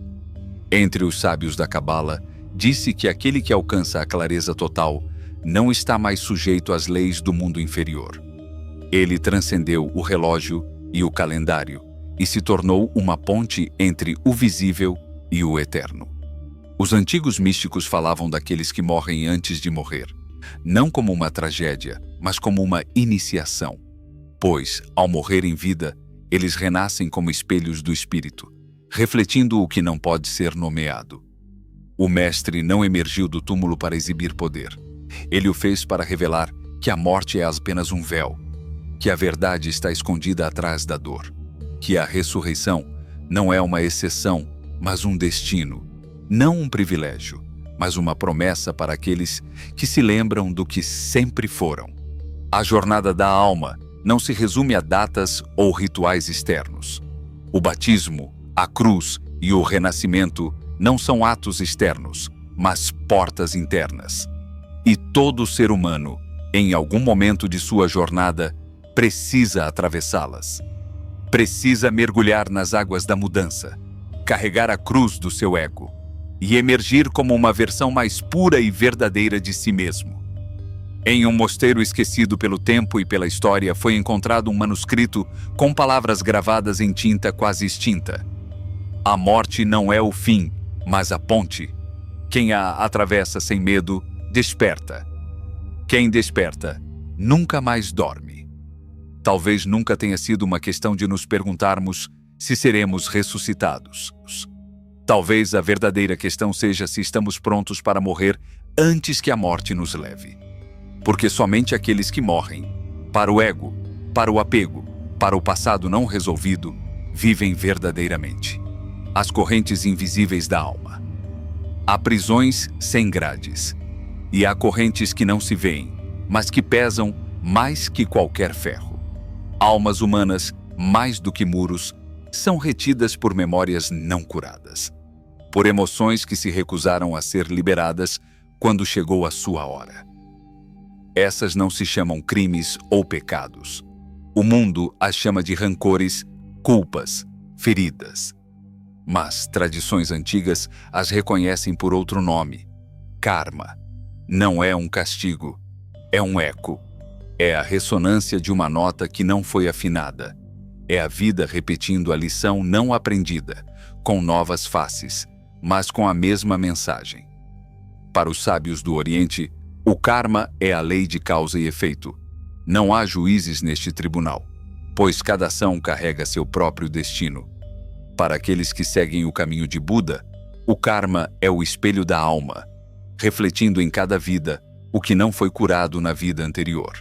Entre os sábios da Cabala, disse que aquele que alcança a clareza total não está mais sujeito às leis do mundo inferior. Ele transcendeu o relógio e o calendário e se tornou uma ponte entre o visível e o eterno. Os antigos místicos falavam daqueles que morrem antes de morrer, não como uma tragédia, mas como uma iniciação. Pois, ao morrer em vida, eles renascem como espelhos do espírito, refletindo o que não pode ser nomeado. O mestre não emergiu do túmulo para exibir poder. Ele o fez para revelar que a morte é apenas um véu, que a verdade está escondida atrás da dor, que a ressurreição não é uma exceção, mas um destino, não um privilégio, mas uma promessa para aqueles que se lembram do que sempre foram. A jornada da alma não se resume a datas ou rituais externos. O batismo, a cruz e o renascimento não são atos externos, mas portas internas. E todo ser humano, em algum momento de sua jornada, precisa atravessá-las. Precisa mergulhar nas águas da mudança, carregar a cruz do seu ego e emergir como uma versão mais pura e verdadeira de si mesmo. Em um mosteiro esquecido pelo tempo e pela história, foi encontrado um manuscrito com palavras gravadas em tinta quase extinta. A morte não é o fim, mas a ponte. Quem a atravessa sem medo, desperta. Quem desperta, nunca mais dorme. Talvez nunca tenha sido uma questão de nos perguntarmos se seremos ressuscitados. Talvez a verdadeira questão seja se estamos prontos para morrer antes que a morte nos leve. Porque somente aqueles que morrem, para o ego, para o apego, para o passado não resolvido, vivem verdadeiramente. As correntes invisíveis da alma. Há prisões sem grades. E há correntes que não se veem, mas que pesam mais que qualquer ferro. Almas humanas, mais do que muros, são retidas por memórias não curadas. Por emoções que se recusaram a ser liberadas quando chegou a sua hora. Essas não se chamam crimes ou pecados. O mundo as chama de rancores, culpas, feridas. Mas tradições antigas as reconhecem por outro nome: karma. Não é um castigo, é um eco. É a ressonância de uma nota que não foi afinada. É a vida repetindo a lição não aprendida, com novas faces, mas com a mesma mensagem. Para os sábios do Oriente, o karma é a lei de causa e efeito. Não há juízes neste tribunal, pois cada ação carrega seu próprio destino. Para aqueles que seguem o caminho de Buda, o karma é o espelho da alma, refletindo em cada vida o que não foi curado na vida anterior.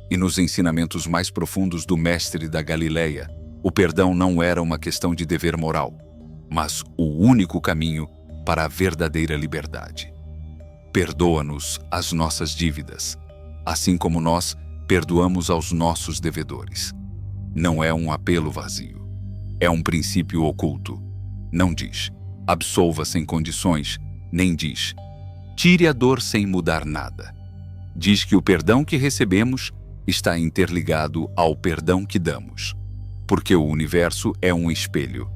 E nos ensinamentos mais profundos do mestre da Galileia, o perdão não era uma questão de dever moral, mas o único caminho para a verdadeira liberdade. Perdoa-nos as nossas dívidas, assim como nós perdoamos aos nossos devedores. Não é um apelo vazio, é um princípio oculto. Não diz, absolva sem condições, nem diz, tire a dor sem mudar nada. Diz que o perdão que recebemos está interligado ao perdão que damos, porque o universo é um espelho,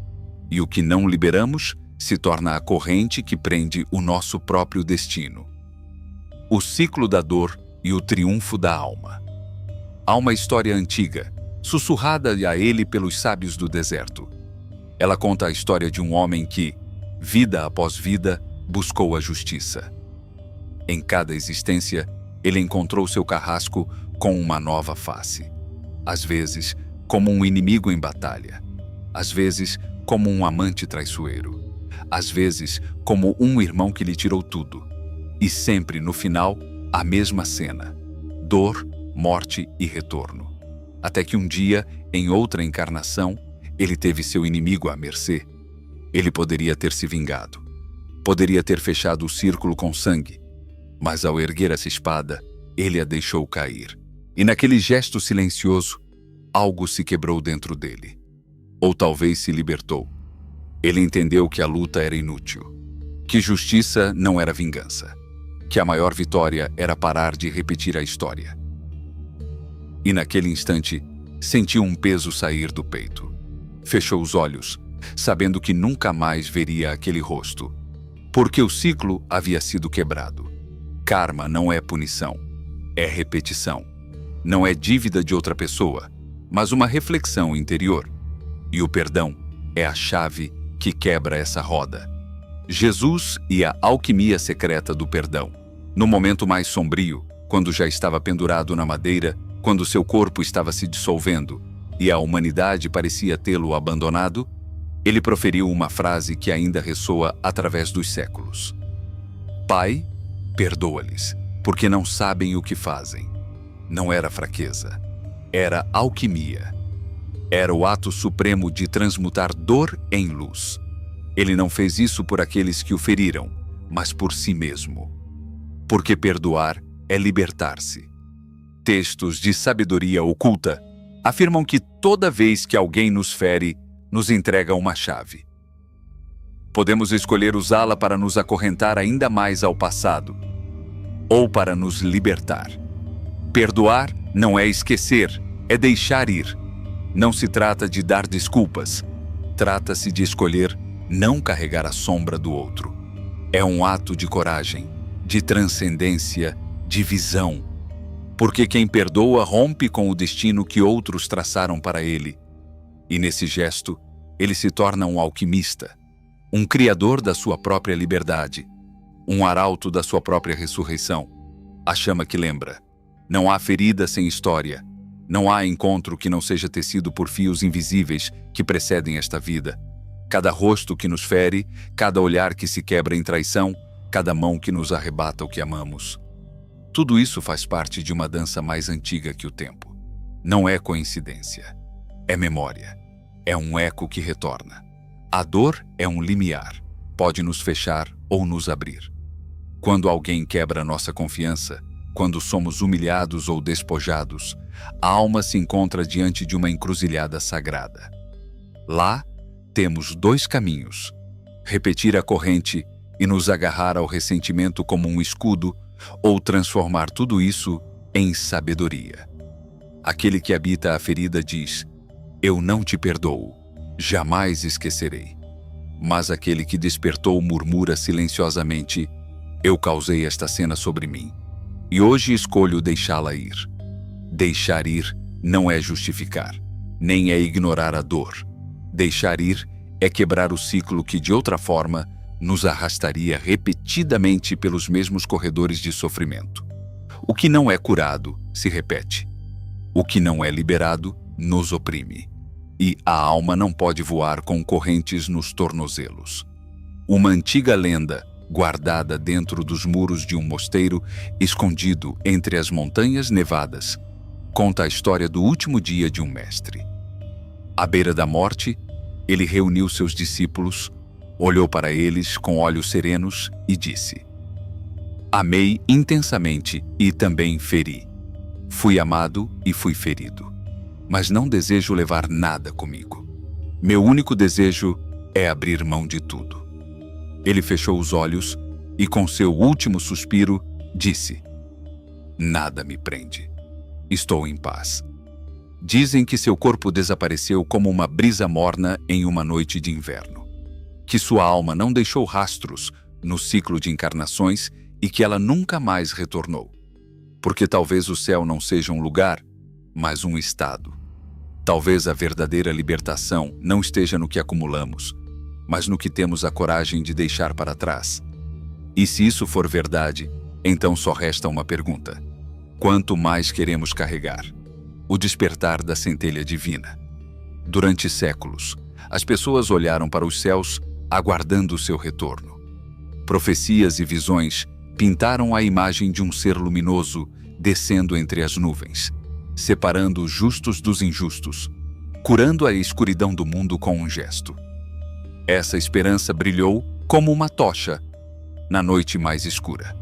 e o que não liberamos se torna a corrente que prende o nosso próprio destino. O ciclo da dor e o triunfo da alma. Há uma história antiga, sussurrada a ele pelos sábios do deserto. Ela conta a história de um homem que, vida após vida, buscou a justiça. Em cada existência, ele encontrou seu carrasco com uma nova face. Às vezes, como um inimigo em batalha. Às vezes, como um amante traiçoeiro. Às vezes, como um irmão que lhe tirou tudo. E sempre, no final, a mesma cena: dor, morte e retorno. Até que um dia, em outra encarnação, ele teve seu inimigo à mercê. Ele poderia ter se vingado. Poderia ter fechado o círculo com sangue. Mas ao erguer essa espada, ele a deixou cair. E naquele gesto silencioso, algo se quebrou dentro dele. Ou talvez se libertou. Ele entendeu que a luta era inútil. Que justiça não era vingança. Que a maior vitória era parar de repetir a história. E naquele instante, sentiu um peso sair do peito. Fechou os olhos, sabendo que nunca mais veria aquele rosto. Porque o ciclo havia sido quebrado. Karma não é punição, é repetição. Não é dívida de outra pessoa, mas uma reflexão interior. E o perdão é a chave que quebra essa roda. Jesus e a alquimia secreta do perdão. No momento mais sombrio, quando já estava pendurado na madeira, quando seu corpo estava se dissolvendo e a humanidade parecia tê-lo abandonado, ele proferiu uma frase que ainda ressoa através dos séculos. Pai, perdoa-lhes, porque não sabem o que fazem. Não era fraqueza, era alquimia. Era o ato supremo de transmutar dor em luz. Ele não fez isso por aqueles que o feriram, mas por si mesmo. Porque perdoar é libertar-se. Textos de sabedoria oculta, afirmam que toda vez que alguém nos fere, nos entrega uma chave. Podemos escolher usá-la para nos acorrentar ainda mais ao passado, ou para nos libertar. Perdoar não é esquecer, é deixar ir. Não se trata de dar desculpas. Trata-se de escolher não carregar a sombra do outro. É um ato de coragem, de transcendência, de visão. Porque quem perdoa rompe com o destino que outros traçaram para ele. E nesse gesto, ele se torna um alquimista, um criador da sua própria liberdade, um arauto da sua própria ressurreição. A chama que lembra. Não há ferida sem história. Não há encontro que não seja tecido por fios invisíveis que precedem esta vida. Cada rosto que nos fere, cada olhar que se quebra em traição, cada mão que nos arrebata o que amamos. Tudo isso faz parte de uma dança mais antiga que o tempo. Não é coincidência. É memória. É um eco que retorna. A dor é um limiar. Pode nos fechar ou nos abrir. Quando alguém quebra nossa confiança, quando somos humilhados ou despojados, a alma se encontra diante de uma encruzilhada sagrada. Lá, temos dois caminhos: repetir a corrente e nos agarrar ao ressentimento como um escudo, ou transformar tudo isso em sabedoria. Aquele que habita a ferida diz: eu não te perdoo, jamais esquecerei. Mas aquele que despertou murmura silenciosamente: eu causei esta cena sobre mim, e hoje escolho deixá-la ir. Deixar ir não é justificar, nem é ignorar a dor. Deixar ir é quebrar o ciclo que, de outra forma, nos arrastaria repetidamente pelos mesmos corredores de sofrimento. O que não é curado se repete. O que não é liberado nos oprime. E a alma não pode voar com correntes nos tornozelos. Uma antiga lenda, guardada dentro dos muros de um mosteiro, escondido entre as montanhas nevadas, conta a história do último dia de um mestre. À beira da morte, ele reuniu seus discípulos, olhou para eles com olhos serenos e disse: amei intensamente e também feri. Fui amado e fui ferido. Mas não desejo levar nada comigo. Meu único desejo é abrir mão de tudo. Ele fechou os olhos e, com seu último suspiro, disse: nada me prende. Estou em paz. Dizem que seu corpo desapareceu como uma brisa morna em uma noite de inverno. Que sua alma não deixou rastros no ciclo de encarnações e que ela nunca mais retornou. Porque talvez o céu não seja um lugar, mas um estado. Talvez a verdadeira libertação não esteja no que acumulamos, mas no que temos a coragem de deixar para trás. E se isso for verdade, então só resta uma pergunta: quanto mais queremos carregar? O despertar da centelha divina. Durante séculos, as pessoas olharam para os céus, aguardando o seu retorno. Profecias e visões pintaram a imagem de um ser luminoso descendo entre as nuvens, separando os justos dos injustos, curando a escuridão do mundo com um gesto. Essa esperança brilhou como uma tocha na noite mais escura.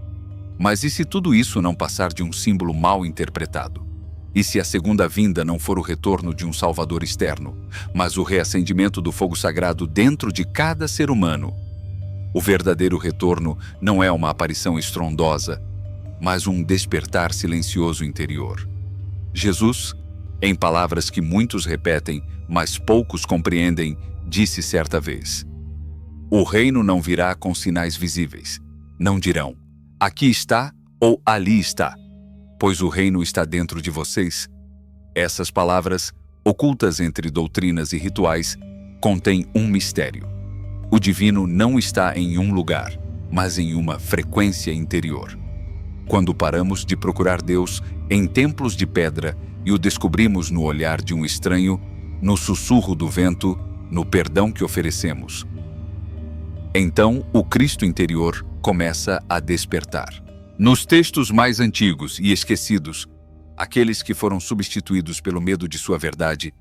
Mas e se tudo isso não passar de um símbolo mal interpretado? E se a segunda vinda não for o retorno de um Salvador externo, mas o reacendimento do fogo sagrado dentro de cada ser humano? O verdadeiro retorno não é uma aparição estrondosa, mas um despertar silencioso interior. Jesus, em palavras que muitos repetem, mas poucos compreendem, disse certa vez: o reino não virá com sinais visíveis. Não dirão: aqui está ou ali está, pois o reino está dentro de vocês. Essas palavras, ocultas entre doutrinas e rituais, contêm um mistério. O divino não está em um lugar, mas em uma frequência interior. Quando paramos de procurar Deus em templos de pedra e o descobrimos no olhar de um estranho, no sussurro do vento, no perdão que oferecemos, então o Cristo interior começa a despertar. Nos textos mais antigos e esquecidos, aqueles que foram substituídos pelo medo de sua verdade,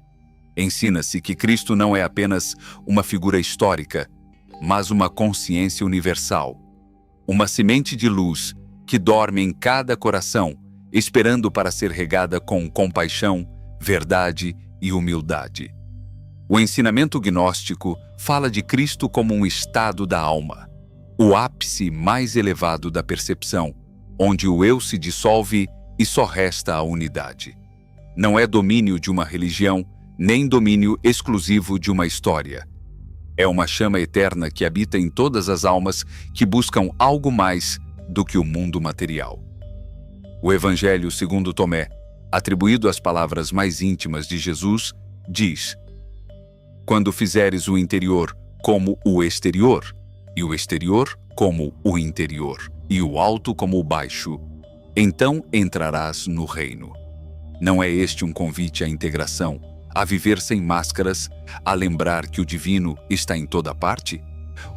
ensina-se que Cristo não é apenas uma figura histórica, mas uma consciência universal, uma semente de luz que dorme em cada coração, esperando para ser regada com compaixão, verdade e humildade. O ensinamento gnóstico fala de Cristo como um estado da alma, o ápice mais elevado da percepção, onde o eu se dissolve e só resta a unidade. Não é domínio de uma religião, nem domínio exclusivo de uma história. É uma chama eterna que habita em todas as almas que buscam algo mais do que o mundo material. O Evangelho segundo Tomé, atribuído às palavras mais íntimas de Jesus, diz: quando fizeres o interior como o exterior, e o exterior como o interior, e o alto como o baixo, então entrarás no reino. Não é este um convite à integração, a viver sem máscaras, a lembrar que o divino está em toda parte?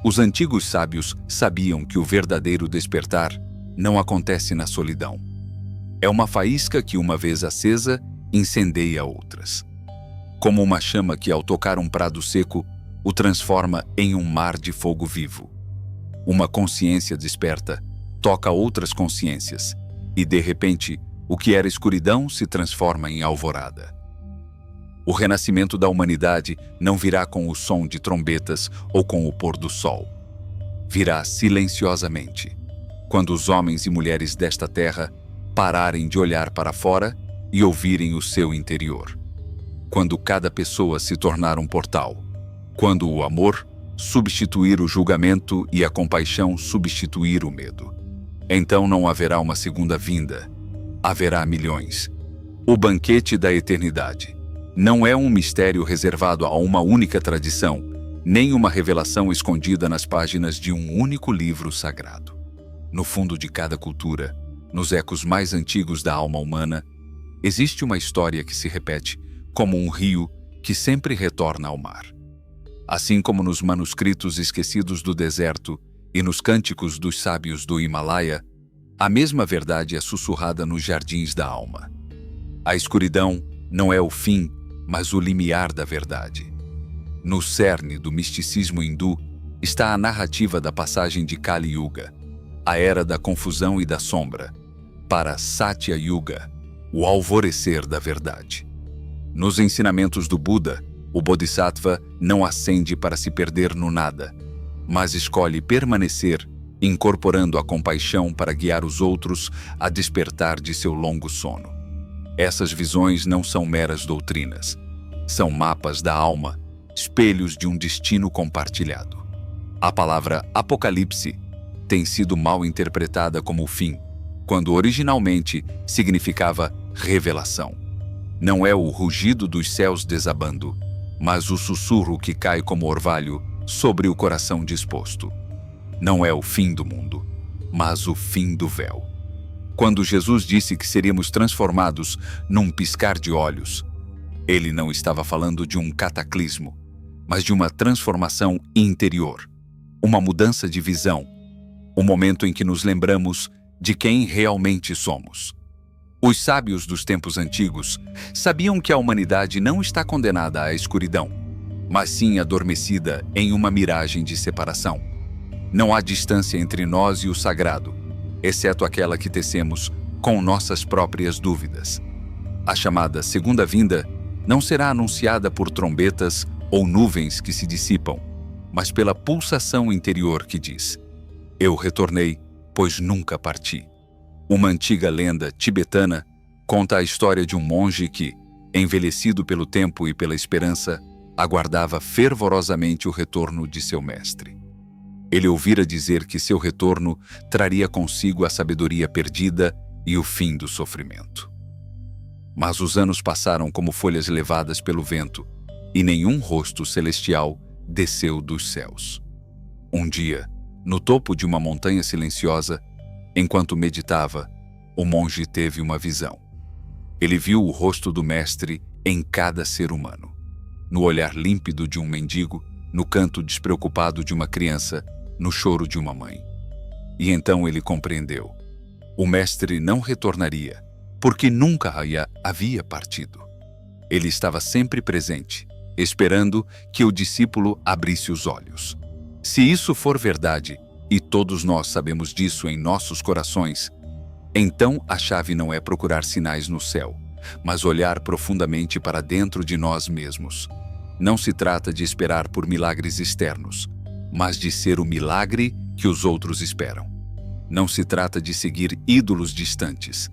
Os antigos sábios sabiam que o verdadeiro despertar não acontece na solidão. É uma faísca que, uma vez acesa, incendeia outras. Como uma chama que, ao tocar um prado seco, o transforma em um mar de fogo vivo. Uma consciência desperta toca outras consciências, e, de repente, o que era escuridão se transforma em alvorada. O renascimento da humanidade não virá com o som de trombetas ou com o pôr do sol. Virá silenciosamente, quando os homens e mulheres desta terra pararem de olhar para fora e ouvirem o seu interior. Quando cada pessoa se tornar um portal. Quando o amor substituir o julgamento e a compaixão substituir o medo. Então não haverá uma segunda vinda. Haverá milhões. O banquete da eternidade não é um mistério reservado a uma única tradição, nem uma revelação escondida nas páginas de um único livro sagrado. No fundo de cada cultura, nos ecos mais antigos da alma humana, existe uma história que se repete como um rio que sempre retorna ao mar. Assim como nos manuscritos esquecidos do deserto e nos cânticos dos sábios do Himalaia, a mesma verdade é sussurrada nos jardins da alma. A escuridão não é o fim, mas o limiar da verdade. No cerne do misticismo hindu está a narrativa da passagem de Kali Yuga, a era da confusão e da sombra, para Satya Yuga, o alvorecer da verdade. Nos ensinamentos do Buda, o Bodhisattva não ascende para se perder no nada, mas escolhe permanecer, incorporando a compaixão para guiar os outros a despertar de seu longo sono. Essas visões não são meras doutrinas. São mapas da alma, espelhos de um destino compartilhado. A palavra Apocalipse tem sido mal interpretada como o fim, quando originalmente significava revelação. Não é o rugido dos céus desabando, mas o sussurro que cai como orvalho sobre o coração disposto. Não é o fim do mundo, mas o fim do véu. Quando Jesus disse que seríamos transformados num piscar de olhos, ele não estava falando de um cataclismo, mas de uma transformação interior, uma mudança de visão, o momento em que nos lembramos de quem realmente somos. Os sábios dos tempos antigos sabiam que a humanidade não está condenada à escuridão, mas sim adormecida em uma miragem de separação. Não há distância entre nós e o sagrado, exceto aquela que tecemos com nossas próprias dúvidas. A chamada segunda vinda não será anunciada por trombetas ou nuvens que se dissipam, mas pela pulsação interior que diz: eu retornei, pois nunca parti. Uma antiga lenda tibetana conta a história de um monge que, envelhecido pelo tempo e pela esperança, aguardava fervorosamente o retorno de seu mestre. Ele ouvira dizer que seu retorno traria consigo a sabedoria perdida e o fim do sofrimento. Mas os anos passaram como folhas levadas pelo vento, e nenhum rosto celestial desceu dos céus. Um dia, no topo de uma montanha silenciosa, enquanto meditava, o monge teve uma visão. Ele viu o rosto do mestre em cada ser humano, no olhar límpido de um mendigo, no canto despreocupado de uma criança, no choro de uma mãe. E então ele compreendeu. O mestre não retornaria, porque nunca havia partido. Ele estava sempre presente, esperando que o discípulo abrisse os olhos. Se isso for verdade, e todos nós sabemos disso em nossos corações, então a chave não é procurar sinais no céu, mas olhar profundamente para dentro de nós mesmos. Não se trata de esperar por milagres externos, mas de ser o milagre que os outros esperam. Não se trata de seguir ídolos distantes,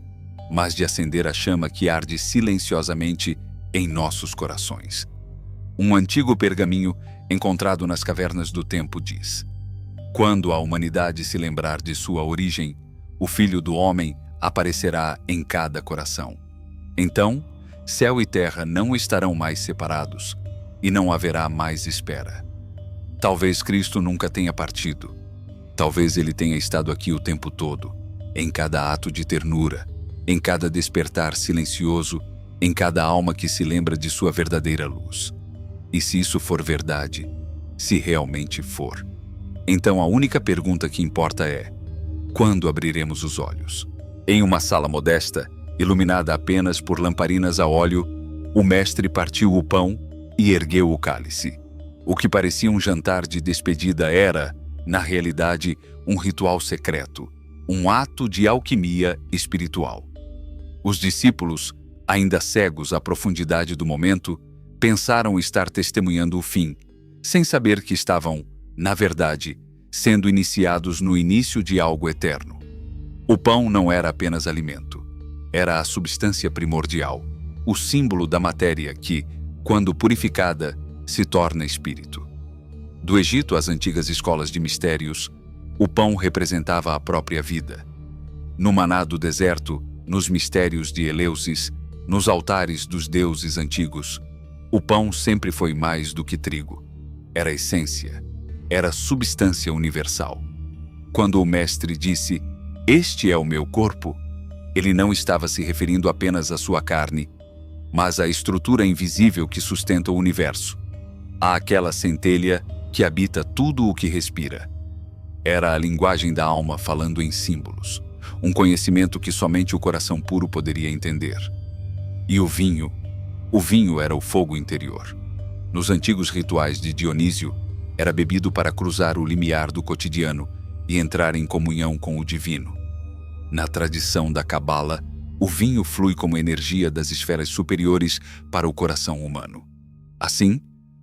mas de acender a chama que arde silenciosamente em nossos corações. Um antigo pergaminho encontrado nas cavernas do tempo diz: quando a humanidade se lembrar de sua origem, o Filho do Homem aparecerá em cada coração. Então, céu e terra não estarão mais separados e não haverá mais espera. Talvez Cristo nunca tenha partido. Talvez ele tenha estado aqui o tempo todo, em cada ato de ternura, em cada despertar silencioso, em cada alma que se lembra de sua verdadeira luz. E se isso for verdade, se realmente for, então a única pergunta que importa é: quando abriremos os olhos? Em uma sala modesta, iluminada apenas por lamparinas a óleo, o mestre partiu o pão e ergueu o cálice. O que parecia um jantar de despedida era, na realidade, um ritual secreto, um ato de alquimia espiritual. Os discípulos, ainda cegos à profundidade do momento, pensaram estar testemunhando o fim, sem saber que estavam, na verdade, sendo iniciados no início de algo eterno. O pão não era apenas alimento, era a substância primordial, o símbolo da matéria que, quando purificada, se torna espírito. Do Egito às antigas escolas de mistérios, o pão representava a própria vida. No maná do deserto, nos mistérios de Eleusis, nos altares dos deuses antigos, o pão sempre foi mais do que trigo. Era essência, era substância universal. Quando o mestre disse: "Este é o meu corpo", ele não estava se referindo apenas à sua carne, mas à estrutura invisível que sustenta o universo, àquela centelha que habita tudo o que respira. Era a linguagem da alma falando em símbolos, um conhecimento que somente o coração puro poderia entender. E o vinho era o fogo interior. Nos antigos rituais de Dionísio, era bebido para cruzar o limiar do cotidiano e entrar em comunhão com o divino. Na tradição da Cabala, o vinho flui como energia das esferas superiores para o coração humano. Assim,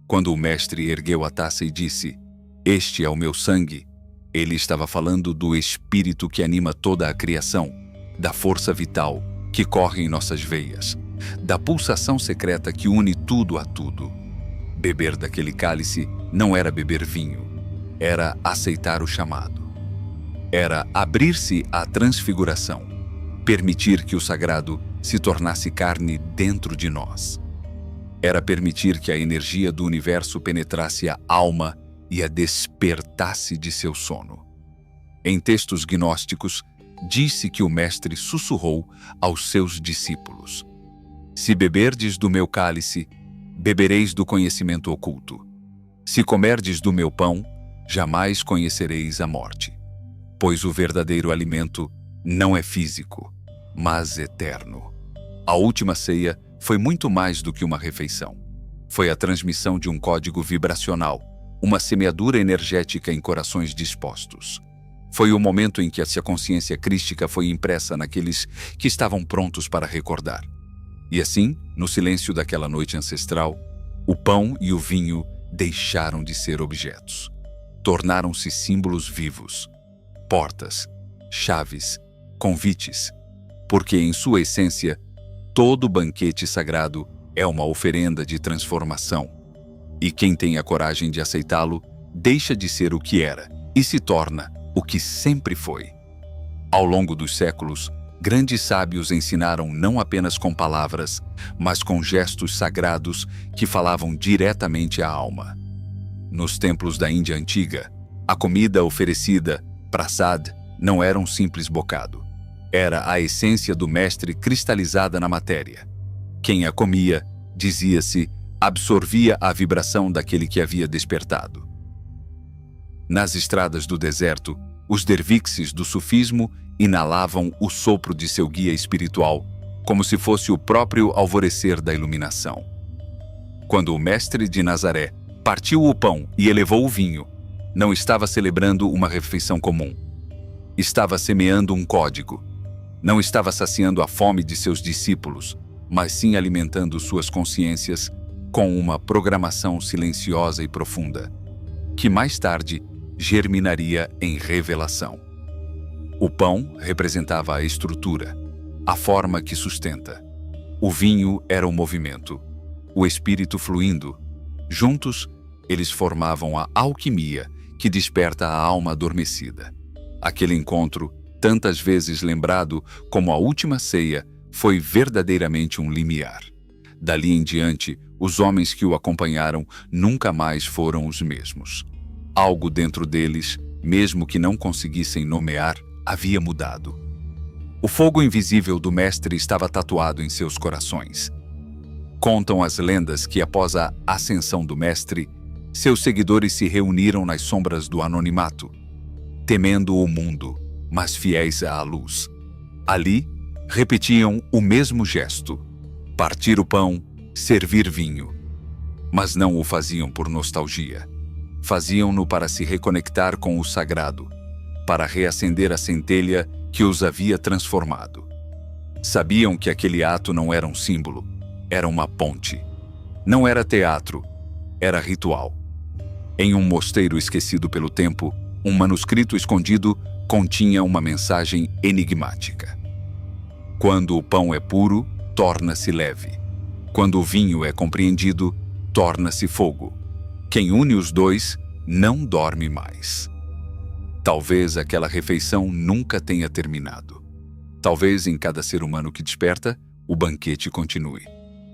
quando o mestre ergueu a taça e disse: "Este é o meu sangue", ele estava falando do espírito que anima toda a criação, da força vital que corre em nossas veias, da pulsação secreta que une tudo a tudo. Beber daquele cálice não era beber vinho, era aceitar o chamado. Era abrir-se à transfiguração, permitir que o sagrado se tornasse carne dentro de nós. Era permitir que a energia do universo penetrasse a alma e a despertasse de seu sono. Em textos gnósticos, disse que o mestre sussurrou aos seus discípulos: "Se beberdes do meu cálice, bebereis do conhecimento oculto. Se comerdes do meu pão, jamais conhecereis a morte. Pois o verdadeiro alimento não é físico, mas eterno." A última ceia foi muito mais do que uma refeição. Foi a transmissão de um código vibracional, uma semeadura energética em corações dispostos. Foi o momento em que a consciência crística foi impressa naqueles que estavam prontos para recordar. E assim, no silêncio daquela noite ancestral, o pão e o vinho deixaram de ser objetos. Tornaram-se símbolos vivos, portas, chaves, convites, porque em sua essência, todo banquete sagrado é uma oferenda de transformação. E quem tem a coragem de aceitá-lo, deixa de ser o que era e se torna o que sempre foi. Ao longo dos séculos, grandes sábios ensinaram não apenas com palavras, mas com gestos sagrados que falavam diretamente à alma. Nos templos da Índia antiga, a comida oferecida, prasad, não era um simples bocado. Era a essência do mestre cristalizada na matéria. Quem a comia, dizia-se, absorvia a vibração daquele que havia despertado. Nas estradas do deserto, os dervixes do sufismo inalavam o sopro de seu guia espiritual, como se fosse o próprio alvorecer da iluminação. Quando o mestre de Nazaré partiu o pão e elevou o vinho, não estava celebrando uma refeição comum. Estava semeando um código. Não estava saciando a fome de seus discípulos, mas sim alimentando suas consciências com uma programação silenciosa e profunda, que mais tarde germinaria em revelação. O pão representava a estrutura, a forma que sustenta. O vinho era o movimento, o espírito fluindo. Juntos, eles formavam a alquimia que desperta a alma adormecida. Aquele encontro, tantas vezes lembrado como a última ceia, foi verdadeiramente um limiar. Dali em diante, os homens que o acompanharam nunca mais foram os mesmos. Algo dentro deles, mesmo que não conseguissem nomear, havia mudado. O fogo invisível do Mestre estava tatuado em seus corações. Contam as lendas que, após a ascensão do Mestre, seus seguidores se reuniram nas sombras do anonimato, temendo o mundo, mas fiéis à luz. Ali, repetiam o mesmo gesto: partir o pão, servir vinho. Mas não o faziam por nostalgia. Faziam-no para se reconectar com o sagrado, para reacender a centelha que os havia transformado. Sabiam que aquele ato não era um símbolo, era uma ponte. Não era teatro, era ritual. Em um mosteiro esquecido pelo tempo, um manuscrito escondido continha uma mensagem enigmática. Quando o pão é puro, torna-se leve. Quando o vinho é compreendido, torna-se fogo. Quem une os dois não dorme mais. Talvez aquela refeição nunca tenha terminado. Talvez em cada ser humano que desperta, o banquete continue.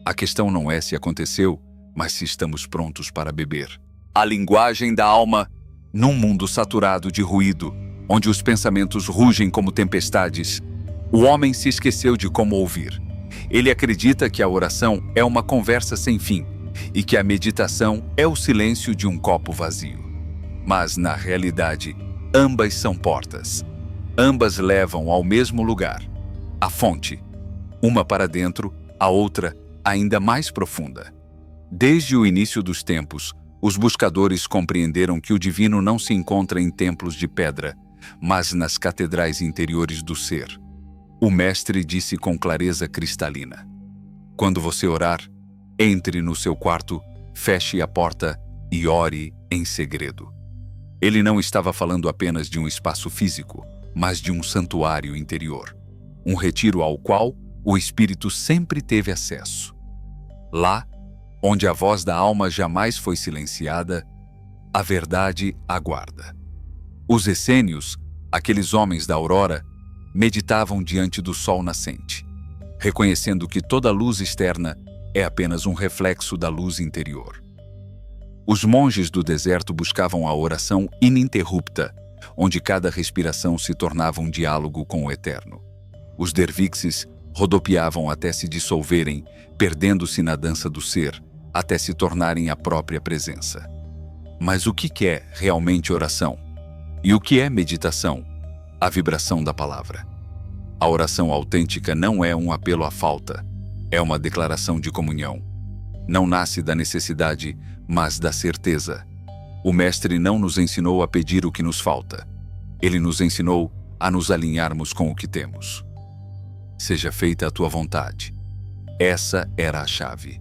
A questão não é se aconteceu, mas se estamos prontos para beber. A linguagem da alma, num mundo saturado de ruído, onde os pensamentos rugem como tempestades, o homem se esqueceu de como ouvir. Ele acredita que a oração é uma conversa sem fim e que a meditação é o silêncio de um copo vazio. Mas, na realidade, ambas são portas. Ambas levam ao mesmo lugar, a fonte. Uma para dentro, a outra ainda mais profunda. Desde o início dos tempos, os buscadores compreenderam que o divino não se encontra em templos de pedra, mas nas catedrais interiores do ser. O Mestre disse com clareza cristalina: quando você orar, entre no seu quarto, feche a porta e ore em segredo. Ele não estava falando apenas de um espaço físico, mas de um santuário interior, um retiro ao qual o espírito sempre teve acesso. Lá, onde a voz da alma jamais foi silenciada, a verdade aguarda. Os essênios, aqueles homens da aurora, meditavam diante do sol nascente, reconhecendo que toda luz externa é apenas um reflexo da luz interior. Os monges do deserto buscavam a oração ininterrupta, onde cada respiração se tornava um diálogo com o eterno. Os dervixes rodopiavam até se dissolverem, perdendo-se na dança do ser, até se tornarem a própria presença. Mas o que é realmente oração? E o que é meditação? A vibração da palavra. A oração autêntica não é um apelo à falta, é uma declaração de comunhão. Não nasce da necessidade, mas da certeza. O Mestre não nos ensinou a pedir o que nos falta. Ele nos ensinou a nos alinharmos com o que temos. Seja feita a tua vontade. Essa era a chave.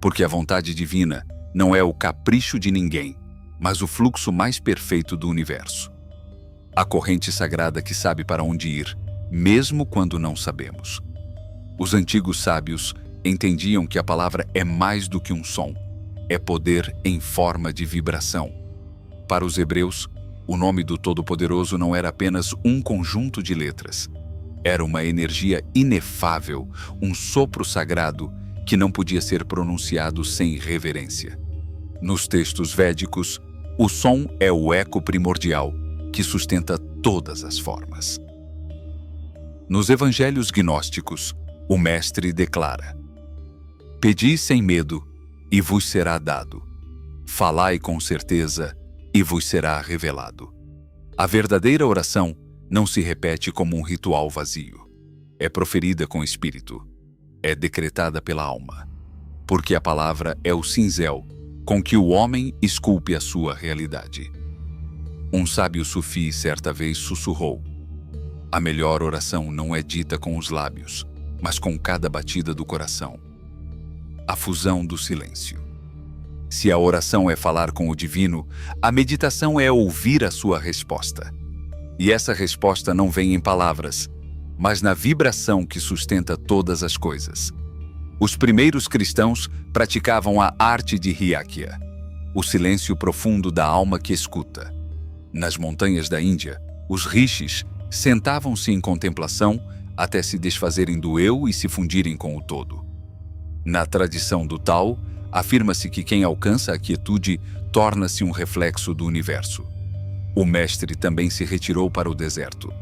Porque a vontade divina não é o capricho de ninguém, mas o fluxo mais perfeito do universo. A corrente sagrada que sabe para onde ir, mesmo quando não sabemos. Os antigos sábios entendiam que a palavra é mais do que um som, é poder em forma de vibração. Para os hebreus, o nome do Todo-Poderoso não era apenas um conjunto de letras. Era uma energia inefável, um sopro sagrado que não podia ser pronunciado sem reverência. Nos textos védicos, o som é o eco primordial que sustenta todas as formas. Nos evangelhos gnósticos, o Mestre declara: pedi sem medo, e vos será dado. Falai com certeza, e vos será revelado. A verdadeira oração não se repete como um ritual vazio. É proferida com espírito. É decretada pela alma. Porque a palavra é o cinzel com que o homem esculpe a sua realidade. Um sábio sufi certa vez sussurrou: a melhor oração não é dita com os lábios, mas com cada batida do coração. A fusão do silêncio. Se a oração é falar com o divino, a meditação é ouvir a sua resposta. E essa resposta não vem em palavras, mas na vibração que sustenta todas as coisas. Os primeiros cristãos praticavam a arte de Hyakya, o silêncio profundo da alma que escuta. Nas montanhas da Índia, os rishis sentavam-se em contemplação até se desfazerem do eu e se fundirem com o todo. Na tradição do Tao, afirma-se que quem alcança a quietude torna-se um reflexo do universo. O mestre também se retirou para o deserto.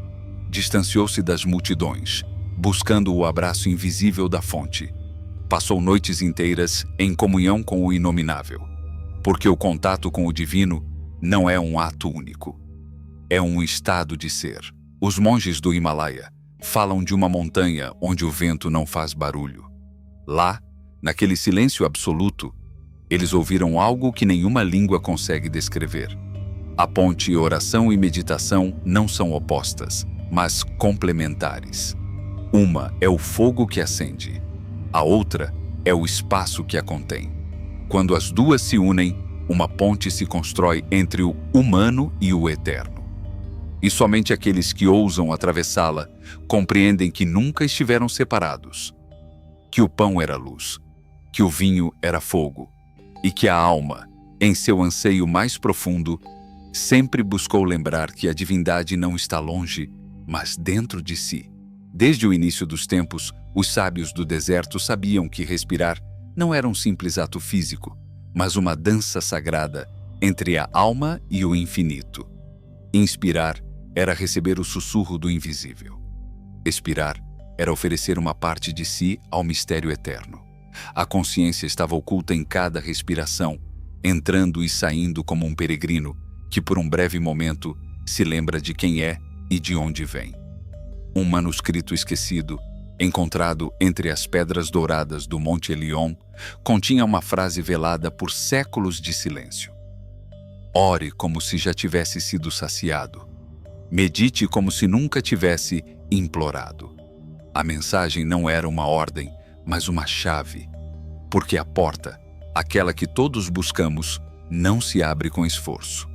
Distanciou-se das multidões, buscando o abraço invisível da fonte. Passou noites inteiras em comunhão com o inominável, porque o contato com o divino não é um ato único. É um estado de ser. Os monges do Himalaia falam de uma montanha onde o vento não faz barulho. Lá, naquele silêncio absoluto, eles ouviram algo que nenhuma língua consegue descrever. A ponte, oração e meditação não são opostas, mas complementares. Uma é o fogo que acende, a outra é o espaço que a contém. Quando as duas se unem, uma ponte se constrói entre o humano e o eterno. E somente aqueles que ousam atravessá-la compreendem que nunca estiveram separados, que o pão era luz, que o vinho era fogo, e que a alma, em seu anseio mais profundo, sempre buscou lembrar que a divindade não está longe, mas dentro de si. Desde o início dos tempos, os sábios do deserto sabiam que respirar não era um simples ato físico, mas uma dança sagrada entre a alma e o infinito. Inspirar era receber o sussurro do invisível. Expirar era oferecer uma parte de si ao mistério eterno. A consciência estava oculta em cada respiração, entrando e saindo como um peregrino que por um breve momento se lembra de quem é e de onde vem. Um manuscrito esquecido, encontrado entre as pedras douradas do Monte Elion, continha uma frase velada por séculos de silêncio. Ore como se já tivesse sido saciado. Medite como se nunca tivesse implorado. A mensagem não era uma ordem, mas uma chave, porque a porta, aquela que todos buscamos, não se abre com esforço.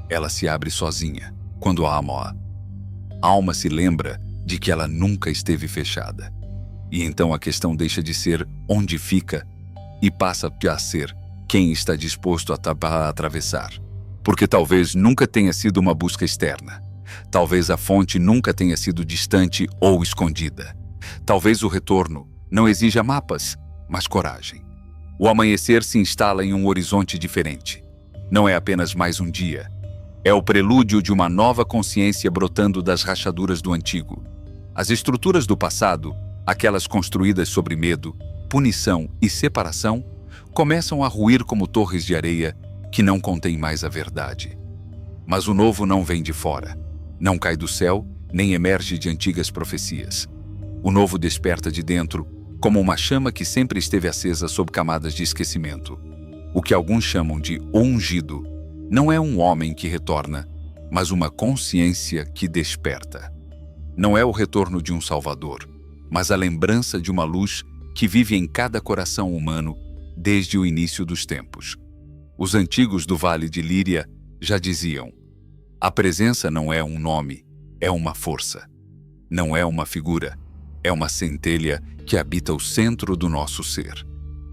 Ela se abre sozinha, quando a alma se lembra de que ela nunca esteve fechada. E então a questão deixa de ser onde fica e passa a ser quem está disposto a atravessar. Porque talvez nunca tenha sido uma busca externa. Talvez a fonte nunca tenha sido distante ou escondida. Talvez o retorno não exija mapas, mas coragem. O amanhecer se instala em um horizonte diferente. Não é apenas mais um dia. É o prelúdio de uma nova consciência brotando das rachaduras do antigo. As estruturas do passado, aquelas construídas sobre medo, punição e separação, começam a ruir como torres de areia que não contêm mais a verdade. Mas o novo não vem de fora. Não cai do céu, nem emerge de antigas profecias. O novo desperta de dentro, como uma chama que sempre esteve acesa sob camadas de esquecimento. O que alguns chamam de ungido não é um homem que retorna, mas uma consciência que desperta. Não é o retorno de um salvador, mas a lembrança de uma luz que vive em cada coração humano desde o início dos tempos. Os antigos do Vale de Líria já diziam: a presença não é um nome, é uma força. Não é uma figura, é uma centelha que habita o centro do nosso ser.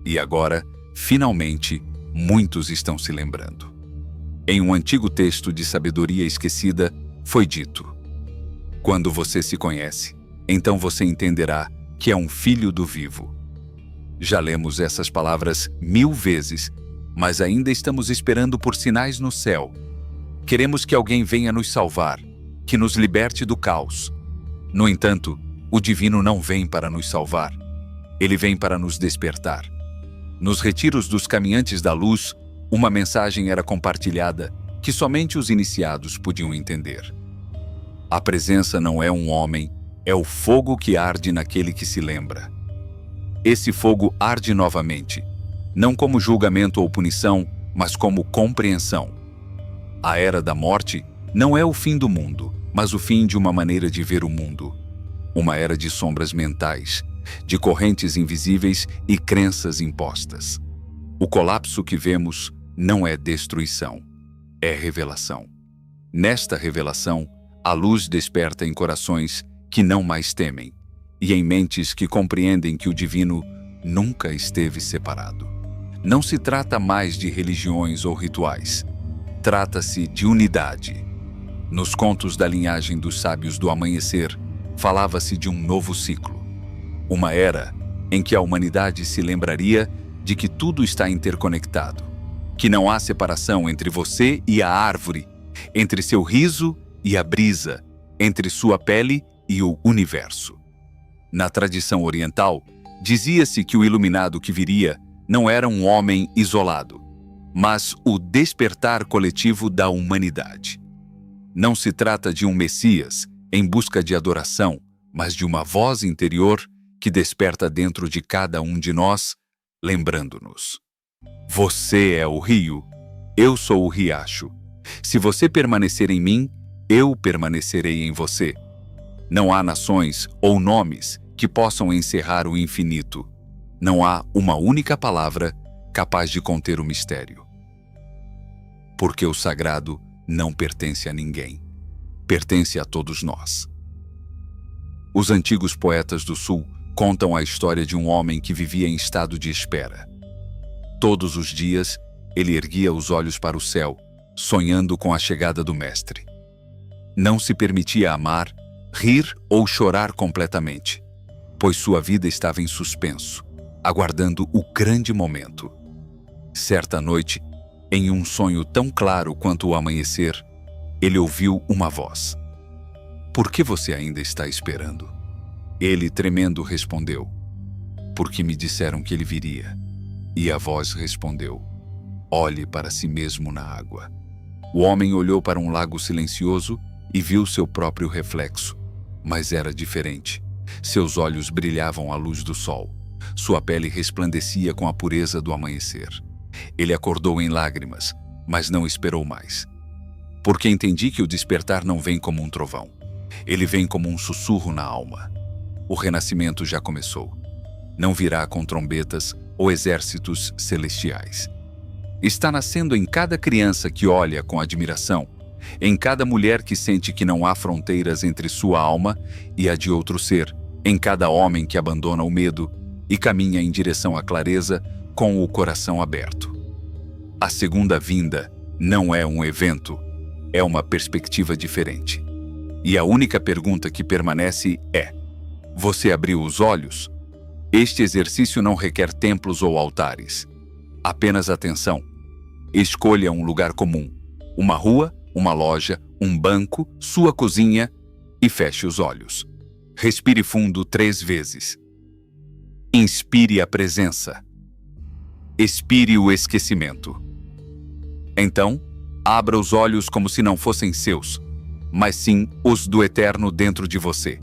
E agora, finalmente, muitos estão se lembrando. Em um antigo texto de sabedoria esquecida, foi dito: quando você se conhece, então você entenderá que é um filho do vivo. Já lemos essas palavras 1000 vezes, mas ainda estamos esperando por sinais no céu. Queremos que alguém venha nos salvar, que nos liberte do caos. No entanto, o divino não vem para nos salvar. Ele vem para nos despertar. Nos retiros dos caminhantes da luz, uma mensagem era compartilhada que somente os iniciados podiam entender. A presença não é um homem, é o fogo que arde naquele que se lembra. Esse fogo arde novamente, não como julgamento ou punição, mas como compreensão. A era da morte não é o fim do mundo, mas o fim de uma maneira de ver o mundo. Uma era de sombras mentais, de correntes invisíveis e crenças impostas. O colapso que vemos não é destruição, é revelação. Nesta revelação, a luz desperta em corações que não mais temem e em mentes que compreendem que o divino nunca esteve separado. Não se trata mais de religiões ou rituais. Trata-se de unidade. Nos contos da linhagem dos sábios do amanhecer, falava-se de um novo ciclo. Uma era em que a humanidade se lembraria de que tudo está interconectado, que não há separação entre você e a árvore, entre seu riso e a brisa, entre sua pele e o universo. Na tradição oriental, dizia-se que o iluminado que viria não era um homem isolado, mas o despertar coletivo da humanidade. Não se trata de um Messias em busca de adoração, mas de uma voz interior que desperta dentro de cada um de nós, lembrando-nos: você é o rio, eu sou o riacho. Se você permanecer em mim, eu permanecerei em você. Não há nações ou nomes que possam encerrar o infinito. Não há uma única palavra capaz de conter o mistério. Porque o sagrado não pertence a ninguém. Pertence a todos nós. Os antigos poetas do Sul contam a história de um homem que vivia em estado de espera. Todos os dias, ele erguia os olhos para o céu, sonhando com a chegada do Mestre. Não se permitia amar, rir ou chorar completamente, pois sua vida estava em suspenso, aguardando o grande momento. Certa noite, em um sonho tão claro quanto o amanhecer, ele ouviu uma voz. Por que você ainda está esperando? Ele, tremendo, respondeu: porque me disseram que ele viria. E a voz respondeu: olhe para si mesmo na água. O homem olhou para um lago silencioso e viu seu próprio reflexo, mas era diferente. Seus olhos brilhavam à luz do sol. Sua pele resplandecia com a pureza do amanhecer. Ele acordou em lágrimas, mas não esperou mais. Porque entendi que o despertar não vem como um trovão. Ele vem como um sussurro na alma. O renascimento já começou. Não virá com trombetas ou exércitos celestiais. Está nascendo em cada criança que olha com admiração, em cada mulher que sente que não há fronteiras entre sua alma e a de outro ser, em cada homem que abandona o medo e caminha em direção à clareza com o coração aberto. A segunda vinda não é um evento, é uma perspectiva diferente. E a única pergunta que permanece é: você abriu os olhos? Este exercício não requer templos ou altares. Apenas atenção. Escolha um lugar comum, uma rua, uma loja, um banco, sua cozinha e feche os olhos. Respire fundo 3 vezes. Inspire a presença. Expire o esquecimento. Então, abra os olhos como se não fossem seus, mas sim os do Eterno dentro de você.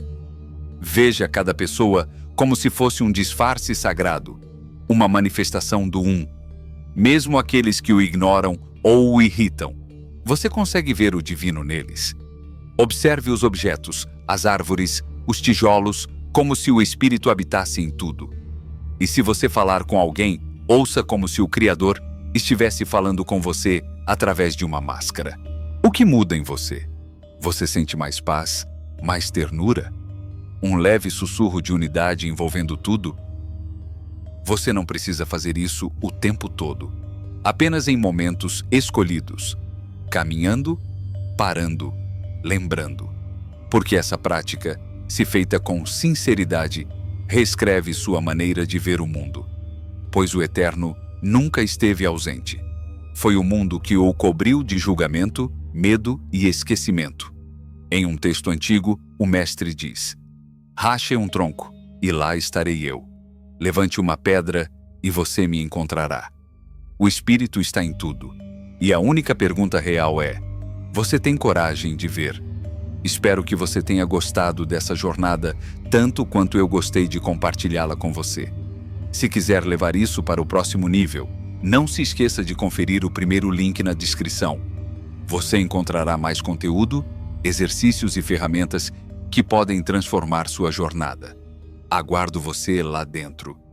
Veja cada pessoa como se fosse um disfarce sagrado, uma manifestação do Um. Mesmo aqueles que o ignoram ou o irritam, você consegue ver o divino neles. Observe os objetos, as árvores, os tijolos, como se o Espírito habitasse em tudo. E se você falar com alguém, ouça como se o Criador estivesse falando com você através de uma máscara. O que muda em você? Você sente mais paz, mais ternura? Um leve sussurro de unidade envolvendo tudo? Você não precisa fazer isso o tempo todo. Apenas em momentos escolhidos. Caminhando, parando, lembrando. Porque essa prática, se feita com sinceridade, reescreve sua maneira de ver o mundo. Pois o Eterno nunca esteve ausente. Foi o mundo que o cobriu de julgamento, medo e esquecimento. Em um texto antigo, o Mestre diz: rache um tronco, e lá estarei eu. Levante uma pedra, e você me encontrará. O Espírito está em tudo. E a única pergunta real é: você tem coragem de ver? Espero que você tenha gostado dessa jornada tanto quanto eu gostei de compartilhá-la com você. Se quiser levar isso para o próximo nível, não se esqueça de conferir o primeiro link na descrição. Você encontrará mais conteúdo, exercícios e ferramentas que podem transformar sua jornada. Aguardo você lá dentro.